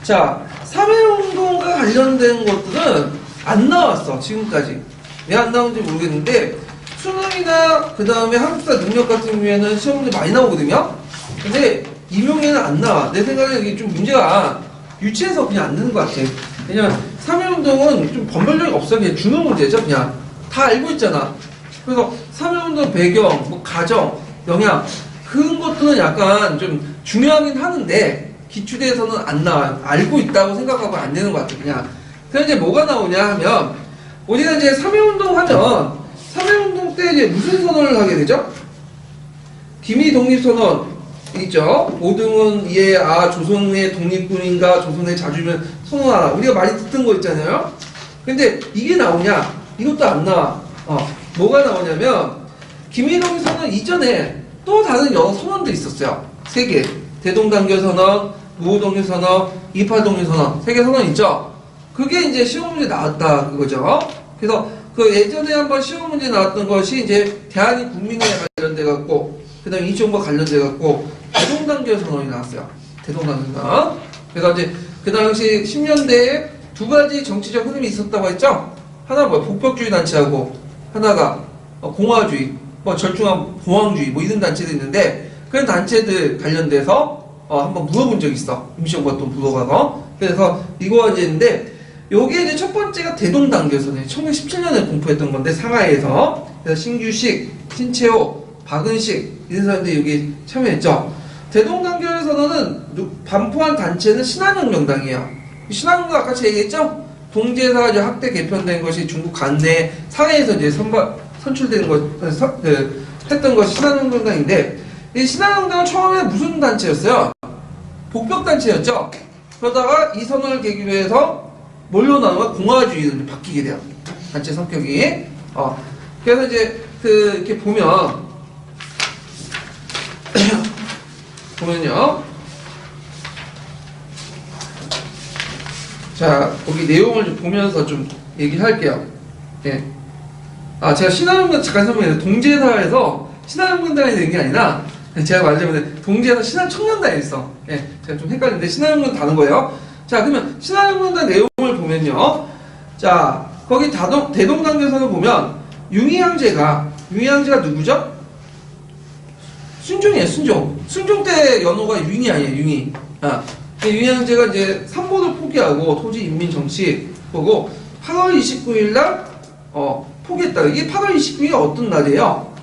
자, 3.1운동과 관련된 것들은 안 나왔어, 지금까지. 왜 안 나오는지 모르겠는데, 수능이나 그 다음에 한국사 능력 같은 경우에는 시험 문제 많이 나오거든요? 근데 임용에는 안 나와. 내 생각에 이게 좀 문제가 유치해서 그냥 안 되는 것 같아. 왜냐면 3.1운동은 좀 번번력이 없어. 그냥 주는 문제죠, 그냥. 다 알고 있잖아. 그래서 3.1운동 배경, 뭐 가정, 영향, 그런 것들은 약간 좀 중요하긴 하는데, 기출에서는 안 나와. 알고 있다고 생각하고 안 되는 것 같아, 그냥. 그래서 이제 뭐가 나오냐 하면, 우리가 이제 3.1운동 하면, 3.1운동 때 이제 무슨 선언을 하게 되죠? 기미 독립선언 있죠? 오등은 이에 조선의 독립군인가 조선의 자주면 선언하라. 우리가 많이 듣던 거 있잖아요? 근데 이게 나오냐? 이것도 안 나와. 뭐가 나오냐면 기미 독립선언 이전에 또 다른 여러 선언도 있었어요. 3개. 대동단결선언, 무호독립선언, 28독립선언. 3개 선언 있죠? 그게 이제 시험 문제 나왔다 그거죠. 그래서 그 예전에 한번 시험 문제 나왔던 것이 이제 대한민 국민에 관련돼 갖고 그다음에 이종과 관련돼 갖고 대동단결 선언이 나왔어요. 대동단결 선언. 그래서 이제 그 당시 10년대에 두 가지 정치적 흐름이 있었다고 했죠. 하나 뭐 복벽주의 단체하고 하나가 공화주의, 뭐 절충한 공황주의 뭐 이런 단체도 있는데 그런 단체들 관련돼서 한번 물어본 적이 있어. 임시정부가 또 물어가서. 그래서 이거가 이제 있는데 요게 이제 첫 번째가 대동단결선언 1917년에 공포했던 건데 상하이에서. 그래서 신규식, 신채호, 박은식 이런 사람들이 여기 참여했죠. 대동단결선언은 반포한 단체는 신한혁명당이에요. 신한혁명 아까 제가 얘기했죠? 동지에서 이제 학대 개편된 것이 중국 관내 상해에서 이제 선출된 했던 것이 신한혁명당인데 이 신한혁명당은 처음에 무슨 단체였어요? 복벽단체였죠. 그러다가 이 선언을 계기로 해서 뭘로 나오면 공화주의로 바뀌게 돼요. 단체 성격이. 그래서 이제 이렇게 보면 보면요. 자, 거기 내용을 좀 보면서 좀 얘기를 할게요. 예. 제가 신한혁명 잠깐 설명해요. 동지회사에서 신한혁명당이 된 게 아니라 제가 말하자면 동지회사 신한청년단이 있어. 예. 제가 좀 헷갈리는데 신한혁명 다른 거예요. 자, 그러면 신한혁명당 내용을 보면요. 자, 거기 대동단결선을 보면 융희양제가 누구죠? 순종이에요, 순종. 순종 때 연호가 융이 아니에요, 융이. 융희양제가 이제 삼보를 포기하고 토지 인민 정치 보고 8월 29일 날 포기했다. 이게 8월 29일이 어떤 날이에요?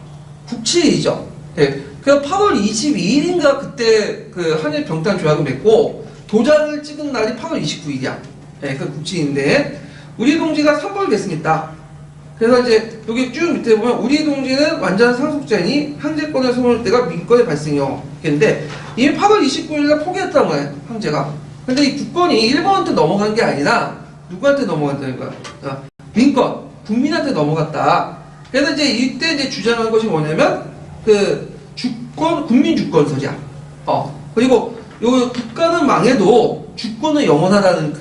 국치일이죠. 네. 그 8월 22일인가 그때 그 한일 병탄 조약을 맺고 도장을 찍은 날이 8월 29일이야. 네, 그 국치인데 우리 동지가 3벌 됐습니다. 그래서 이제 여기 쭉 밑에 보면 우리 동지는 완전 상속자니 황제권을 소멸할 때가 민권의 발생이요. 근데 이미 8월 29일날 포기했다는 거예요. 황제가. 근데 이 국권이 일본한테 넘어간 게 아니라 누구한테 넘어갔다는 거야? 민권, 국민한테 넘어갔다. 그래서 이제 이때 이제 주장한 것이 뭐냐면 그 주권, 국민 주권설이야. 그리고 요 국가는 망해도 주권은 영원하다는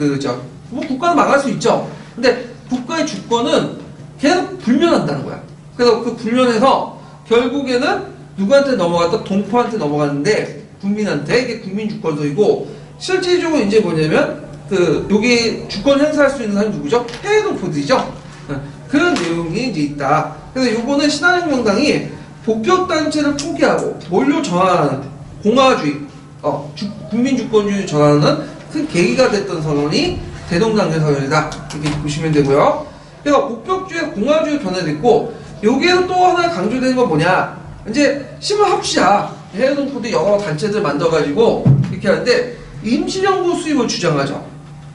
뭐 국가는 망할 수 있죠. 근데 국가의 주권은 계속 불면한다는 거야. 그래서 그 불면에서 결국에는 누구한테 넘어갔다? 동포한테 넘어갔는데 국민한테 이게 국민 주권설이고 실질적으로 이제 뭐냐면 여기 주권 행사할 수 있는 사람이 누구죠? 해외 동포들이죠. 그런 내용이 이제 있다. 그래서 요거는 신한혁명당이 복격단체를 포기하고 뭘로 전환하는 공화주의, 국민주권주의 전환하는 큰 계기가 됐던 선언이 대동단결 선언이다. 이렇게 보시면 되고요. 그래서 복격주의 공화주의 변화됐고 여기에서 또 하나 강조되는 건 뭐냐? 이제 힘을 합시다. 해외 동포들 여러 단체들 만들어가지고 이렇게 하는데 임시정부 수립을 주장하죠.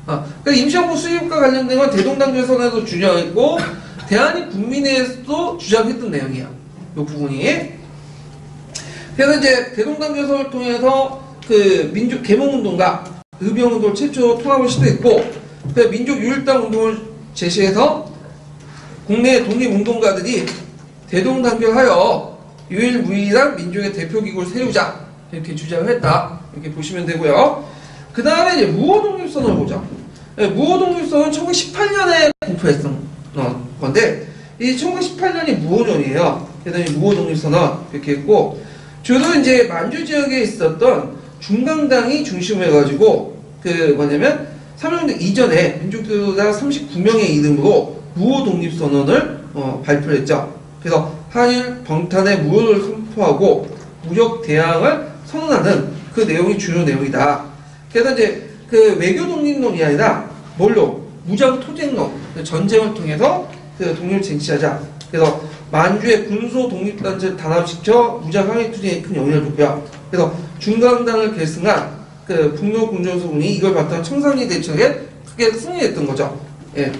그러니까 임시정부 수립과 관련된 건 대동단결 선언에도 주장했고 대한민 국민회에서도 주장했던 내용이야. 이 부분이. 그래서 이제 대동단결 선언을 통해서 그 민족 계몽운동과 의병운동을 최초 통합을 시도했고 그 민족 유일당 운동을 제시해서 국내 독립운동가들이 대동단결하여 유일무이한 민족의 대표기구를 세우자 이렇게 주장을 했다. 이렇게 보시면 되고요. 그 다음에 이제 무호독립선언을 보자. 네, 무호독립선언은 1918년에 공포했던 건데, 이 1918년이 무호년이에요. 그래서 이 무호독립선언 이렇게 했고, 주로 이제 만주 지역에 있었던 중강당이 중심을 해가지고, 그 뭐냐면, 삼형제 이전에 민족교사 39명의 이름으로 무호독립선언을 발표를 했죠. 그래서 한일 병탄의 무호를 선포하고 무력 대항을 선언하는 그 내용이 주요 내용이다. 그래서 이제 그 외교 독립론이 아니라 뭘로? 무장 토쟁론, 전쟁을 통해서 그 독립을 쟁취하자. 그래서 만주의 군소 독립단체를 단합시켜 무장 항해 투쟁에 큰 영향을 줬고요. 그래서 중강당을 계승한 그 북로 군조소군이 이걸 바탕 청산리 대첩에 크게 승리했던 거죠. 예.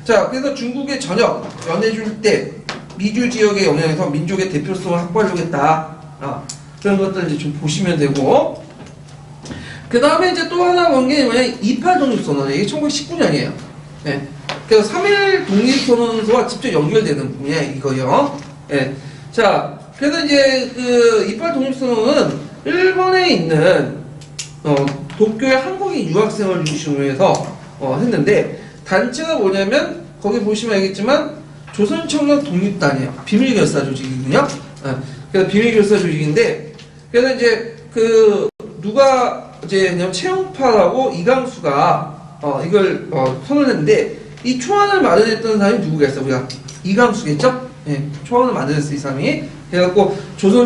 자, 그래서 중국의 전역 연해줄 때 미주 지역의 영향에서 민족의 대표성을 확보하려고 했다. 그런 것들 이제 좀 보시면 되고. 그 다음에 이제 또 하나 본 게 뭐냐, 28 독립선언. 이게 1919년이에요. 예. 그래서 3.1 독립선언서와 직접 연결되는 부분이야, 이거요. 예. 자, 그래서 이제 그 28 독립선언은 일본에 있는, 도쿄의 한국인 유학생을 중심으로 해서, 했는데, 단체가 뭐냐면, 거기 보시면 알겠지만, 조선청년 독립단이에요. 비밀결사 조직이군요. 예. 그래서 비밀결사 조직인데, 그래서 이제 누가 이제 그냥 최용파라고 이강수가 이걸 선언했는데, 이 초안을 마련했던 사람이 누구겠어? 우리가 이강수겠죠? 예, 초안을 만들었어 이 사람이. 그래갖고 조선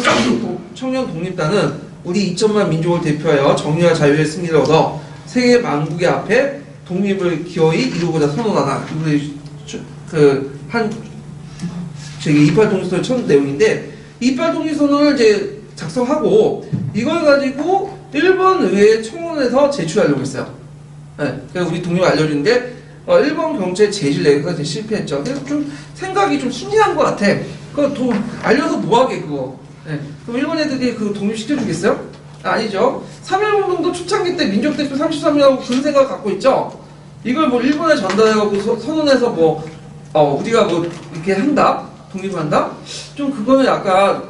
청년 독립단은 우리 2천만 민족을 대표하여 정의와 자유의 승리를 얻어 세계 만국의 앞에 독립을 기어이 이루고자 선언하다. 우리 저기 28 독립선언 첫 내용인데, 28 독립선언을 이제 작성하고 이걸 가지고 일본 의회 청원에서 제출하려고 했어요. 네, 그래서 우리 독립을 알려주는데 일본 경찰 제질 내가 이제 실패했죠. 그래서 좀 생각이 좀 순진한 것 같아. 그거 돈 알려서 뭐하게 그거. 네, 그럼 일본 애들이 그 독립 시켜주겠어요? 아니죠. 3.1운동도 초창기 때 민족대표 33명하고 그런 생각 갖고 있죠. 이걸 뭐 일본에 전달해갖고 선언해서 뭐 우리가 뭐 이렇게 한다? 독립을 한다? 좀 그거는 약간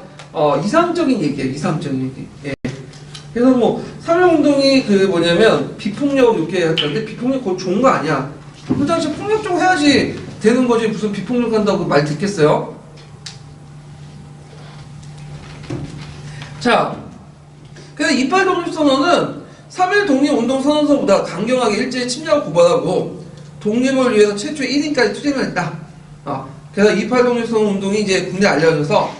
이상적인 얘기예요. 이상적인 얘기. 예. 그래서 뭐 3.1운동이 그 뭐냐면 비폭력 이렇게 했는데 비폭력 그거 좋은 거 아니야. 그 당시에 폭력 좀 해야지 되는 거지. 무슨 비폭력 한다고 말 듣겠어요? 자, 그래서 28 독립선언은 3.1 독립운동선언서보다 강경하게 일제의 침략을 고발하고 독립을 위해서 최초 1인까지 투쟁을 했다. 그래서 28 독립선언 운동이 이제 군대에 알려져서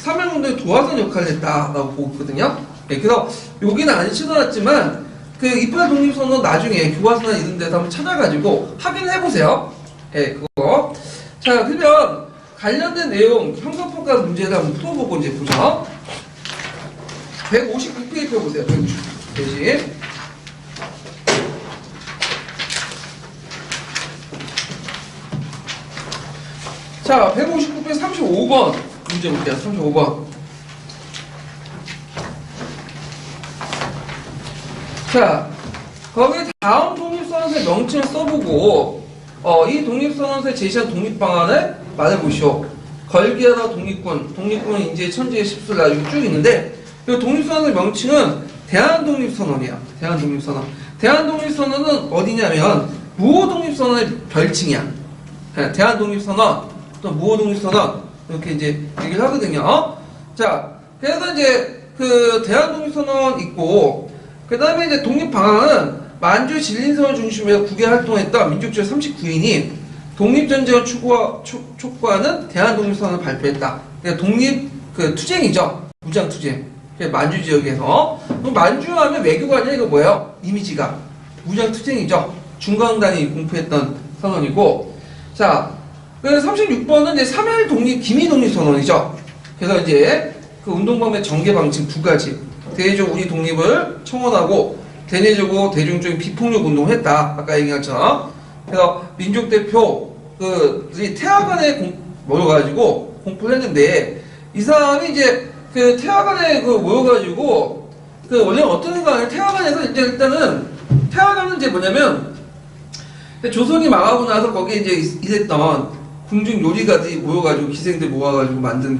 3.1 운동에 도와선 역할을 했다라고 보고 있거든요. 네, 그래서 여기는 안 실어놨지만 그 28 독립선언 나중에 교과서나 이런 데서 한번 찾아가지고 확인해보세요. 네, 그거. 자, 그러면 관련된 내용 형사평가 문제를 한번 풀어보고 이제 보죠. 159페이지 펴보세요. 159페이지. 자, 159페이지 35번 문제 볼게요. 35번. 자, 거기에 다음 독립선언서의 명칭을 써보고 이 독립선언서에 제시한 독립방안을 말해보시오. 걸기하다 독립군 인재의 천지의 십술 나중에 쭉 있는데, 이 독립선언의 명칭은 대한독립선언이야. 대한독립선언. 대한독립선언은 어디냐면 무호독립선언의 별칭이야. 대한독립선언, 또 무호독립선언 이렇게 이제 얘기를 하거든요. 자, 그래서 이제 그 대한독립선언 있고, 그 다음에 이제 독립방안은 만주 진린선을 중심으로 국외 활동했던 민족주의 39인이 독립전쟁을 촉구하는 대한독립선언을 발표했다. 그러니까 독립 그 투쟁이죠. 무장투쟁. 만주 지역에서. 그럼 만주 하면 외교가 아니라 이거 뭐예요? 이미지가. 무장투쟁이죠. 중강단이 공포했던 선언이고. 자, 그래서 36번은 이제 3.1 독립, 기미독립선언이죠. 그래서 이제 그 운동범의 전개 방침 두 가지. 대외적 우리 독립을 청원하고 대내적으로 대중적인 비폭력 운동을 했다. 아까 얘기한 것처럼. 그래서 민족대표 태화관에 모여가지고 공포를 했는데, 이 사람이 이제 그 태화관에 모여가지고 원래 어떤 생각을 태화관에서 이제 일단은 태화관은 이제 뭐냐면 조선이 망하고 나서 거기에 이제 일했던 궁중 요리가들이 모여가지고 기생들 모아가지고 만든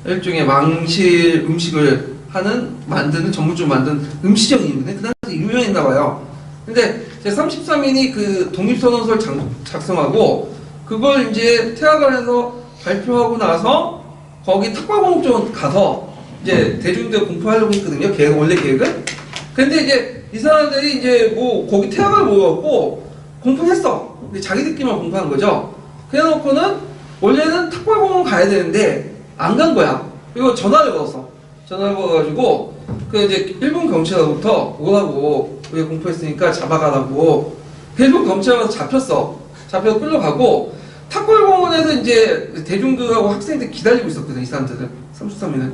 일종의 왕실 음식을 하는 만드는 전문적으로 만든 음시정이거든요. 그 당시 유명했나 봐요. 근데 제 33인이 그 독립선언서를 작성하고 그걸 이제 태화관에서 발표하고 나서 거기 탁발공원 가서 이제 대중들 공포하려고 했거든요. 원래 계획은. 근데 이제 이 사람들이 이제 뭐 거기 태화관을 모여갖고 공포했어. 근데 자기들끼리만 공포한 거죠. 그래놓고는 원래는 탁발공원 가야 되는데 안 간 거야. 그리고 전화를 걸었어. 전화를 걸어가지고 그 이제 일본 경찰로부터 오라고 우리가 공포했으니까 잡아가라고. 일본 경찰 와서 잡혔어. 잡혀서 끌려가고 탁발공원에서 이제 대중들하고 학생들 기다리고 있었거든. 이 사람들은 33일은.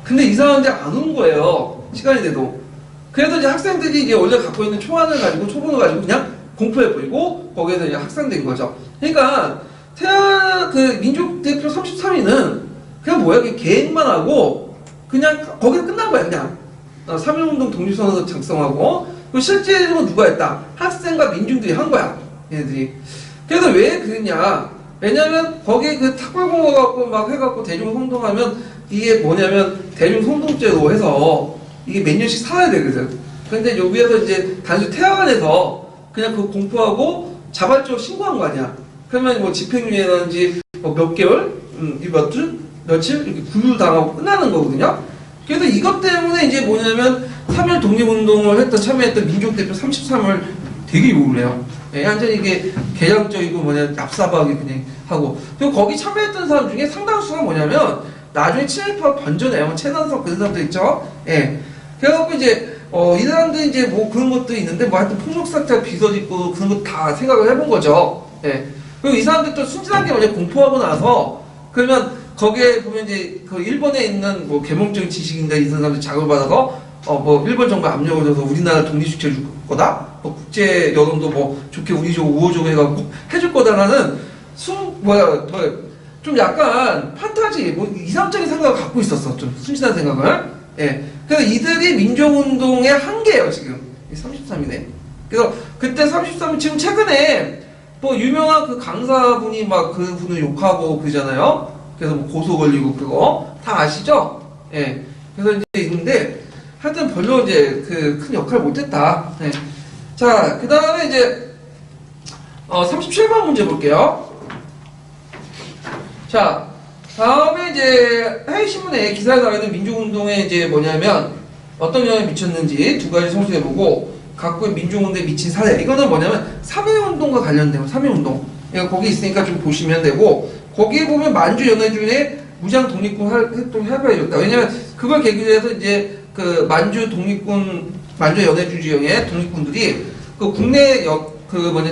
근데 이 사람들이 안 온 거예요. 시간이 돼도. 그래서 이제 학생들이 이제 원래 갖고 있는 총알을 가지고 초본을 가지고 그냥 공포해버리고 거기에서 이제 확산된 거죠. 그러니까 그 민족대표 33위는 그냥 뭐야, 그냥 계획만 하고 그냥 거기서 끝난 거야. 그냥 3.1운동 독립선언서 작성하고 그 실제로 누가 했다? 학생과 민중들이 한 거야. 얘네들이. 그래서 왜 그랬냐? 왜냐면 거기 그 탁발공원 갖고 막 해갖고 대중성동하면 이게 뭐냐면 대중성동죄로 해서 이게 몇 년씩 살아야 되거든. 근데 여기에서 이제 단순히 태화관에서 그냥 그 공포하고 자발적으로 신고한 거 아니야. 그러면 뭐 집행유예라든지 뭐 몇 개월, 몇 주, 며칠 이렇게 구류당하고 끝나는 거거든요. 그래서 이것 때문에 이제 뭐냐면 3.1 독립운동을 참여했던 민족대표 33을 되게 욕을 해요. 예, 완전히 이게 개량적이고 얍삽하게 그냥 하고. 그리고 거기 참여했던 사람 중에 상당수가 뭐냐면 나중에 친일파 번져내요. 최단석 그런 사람들 있죠. 예. 그래갖고 이제 이 사람들이 이제 뭐 그런 것도 있는데 뭐 하여튼 폭력사태 비서짓고 그런 거 다 생각을 해본 거죠. 예. 그리고 이 사람들 또 순진한 게 뭐냐, 공포하고 나서 그러면 거기에 보면 이제 그 일본에 있는 뭐 계몽적인 지식인들 이런 사람들 자극을 받아서 뭐 일본 정부에 압력을 줘서 우리나라 독립시켜 줄 거다. 뭐 국제 여론도 뭐 좋게 우리적으로 우호적으로 해갖고 해줄 거다라는 좀 약간 판타지 뭐 이상적인 생각을 갖고 있었어. 좀 순진한 생각을. 예. 그래서 이들이 민족운동의 한계예요, 지금. 33이네. 그래서 그때 33은 지금 최근에 뭐 유명한 그 강사분이 막 그 분을 욕하고 그러잖아요. 그래서 뭐 고소 걸리고 그거 다 아시죠? 예. 그래서 이제 있는데 하여튼 별로 이제 그 큰 역할을 못했다. 예. 자, 그 다음에 이제 37번 문제 볼게요. 자, 다음에 이제 해외신문에 기사에 나와 있는 민족운동에 이제 뭐냐면 어떤 영향을 미쳤는지 두 가지 성수해보고 각국의 민족운동에 미친 사례. 이거는 뭐냐면 3.1운동과 관련된 3.1운동. 그러니까 거기 있으니까 좀 보시면 되고 거기에 보면 만주 연해군의 무장 독립군 활동이 활발해졌다. 왜냐면 그걸 계기로 해서 이제 그 만주 연해주 지역의 독립군들이 그 국내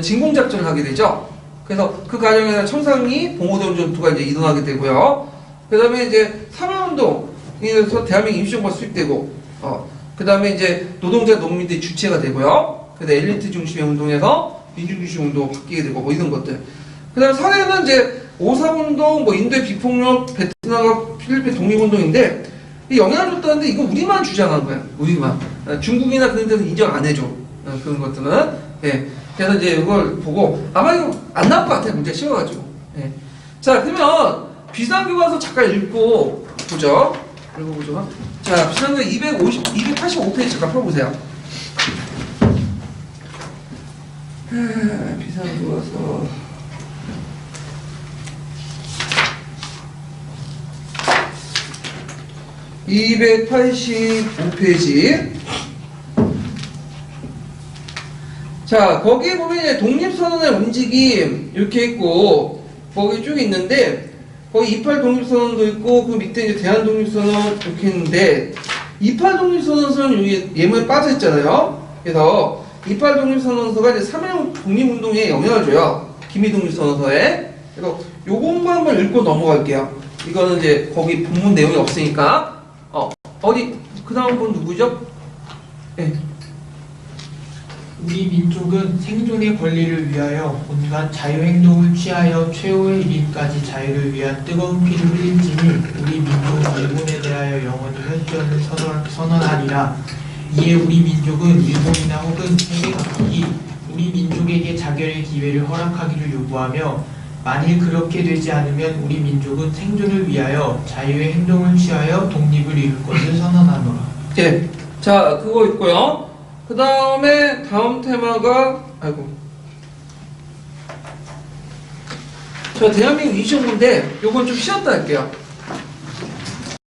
진공작전을 하게 되죠. 그래서 그 과정에서 청산리 봉오동 전투가 이제 일어나게 되고요. 그 다음에 이제 3.1운동에서 대한민국 임시정부가 수립되고, 그 다음에 이제 노동자 농민들이 주체가 되고요. 그 다음에 엘리트 중심의 운동에서 민중 중심 운동으로 바뀌게 되고, 뭐 이런 것들. 그 다음에 사례는 이제 5.3운동, 뭐 인도의 비폭력, 베트남과 필리핀 독립운동인데, 이 영향을 줬다는데 이거 우리만 주장한 거야. 우리만. 중국이나 그런 데는 인정 안 해줘. 그런 것들은. 예. 그래서 이제 이걸 보고 아마 이거 안 나올 것 같아요. 문제 쉬워가지고. 예. 자, 그러면 비상교과서 잠깐 읽고 보죠. 읽어보죠. 자, 비상교과서 285페이지 잠깐 펴보세요. 비상교과서 285페이지. 자, 거기에 보면 이제 독립선언의 움직임 이렇게 있고 거기 쭉 있는데 거기 28 독립선언도 있고 그 밑에 이제 대한 독립선언 이렇게 있는데 28 독립선언서는 여기 예문에 빠져 있잖아요. 그래서 28 독립선언서가 이제 3.1 독립운동에 영향을 줘요. 기미 독립선언서에. 그래서 요것만 한번 읽고 넘어갈게요. 이거는 이제 거기 본문 내용이 없으니까 그 다음 분 누구죠? 네. 우리 민족은 생존의 권리를 위하여 온갖 자유행동을 취하여 최후의 이름까지 자유를 위한 뜨거운 피를 흘린지니 우리 민족은 일본에 대하여 영원히 혈전을 선언하리라. 이에 우리 민족은 일본이나 혹은 세계 각국이 우리 민족에게 자결의 기회를 허락하기를 요구하며 만일 그렇게 되지 않으면 우리 민족은 생존을 위하여 자유의 행동을 취하여 독립을 이룰 것을 선언하노라. 예. 자, 그거 있고요. 그 다음에 다음 테마가 저 대한민국 이정부인데 요건 좀 쉬었다 할게요.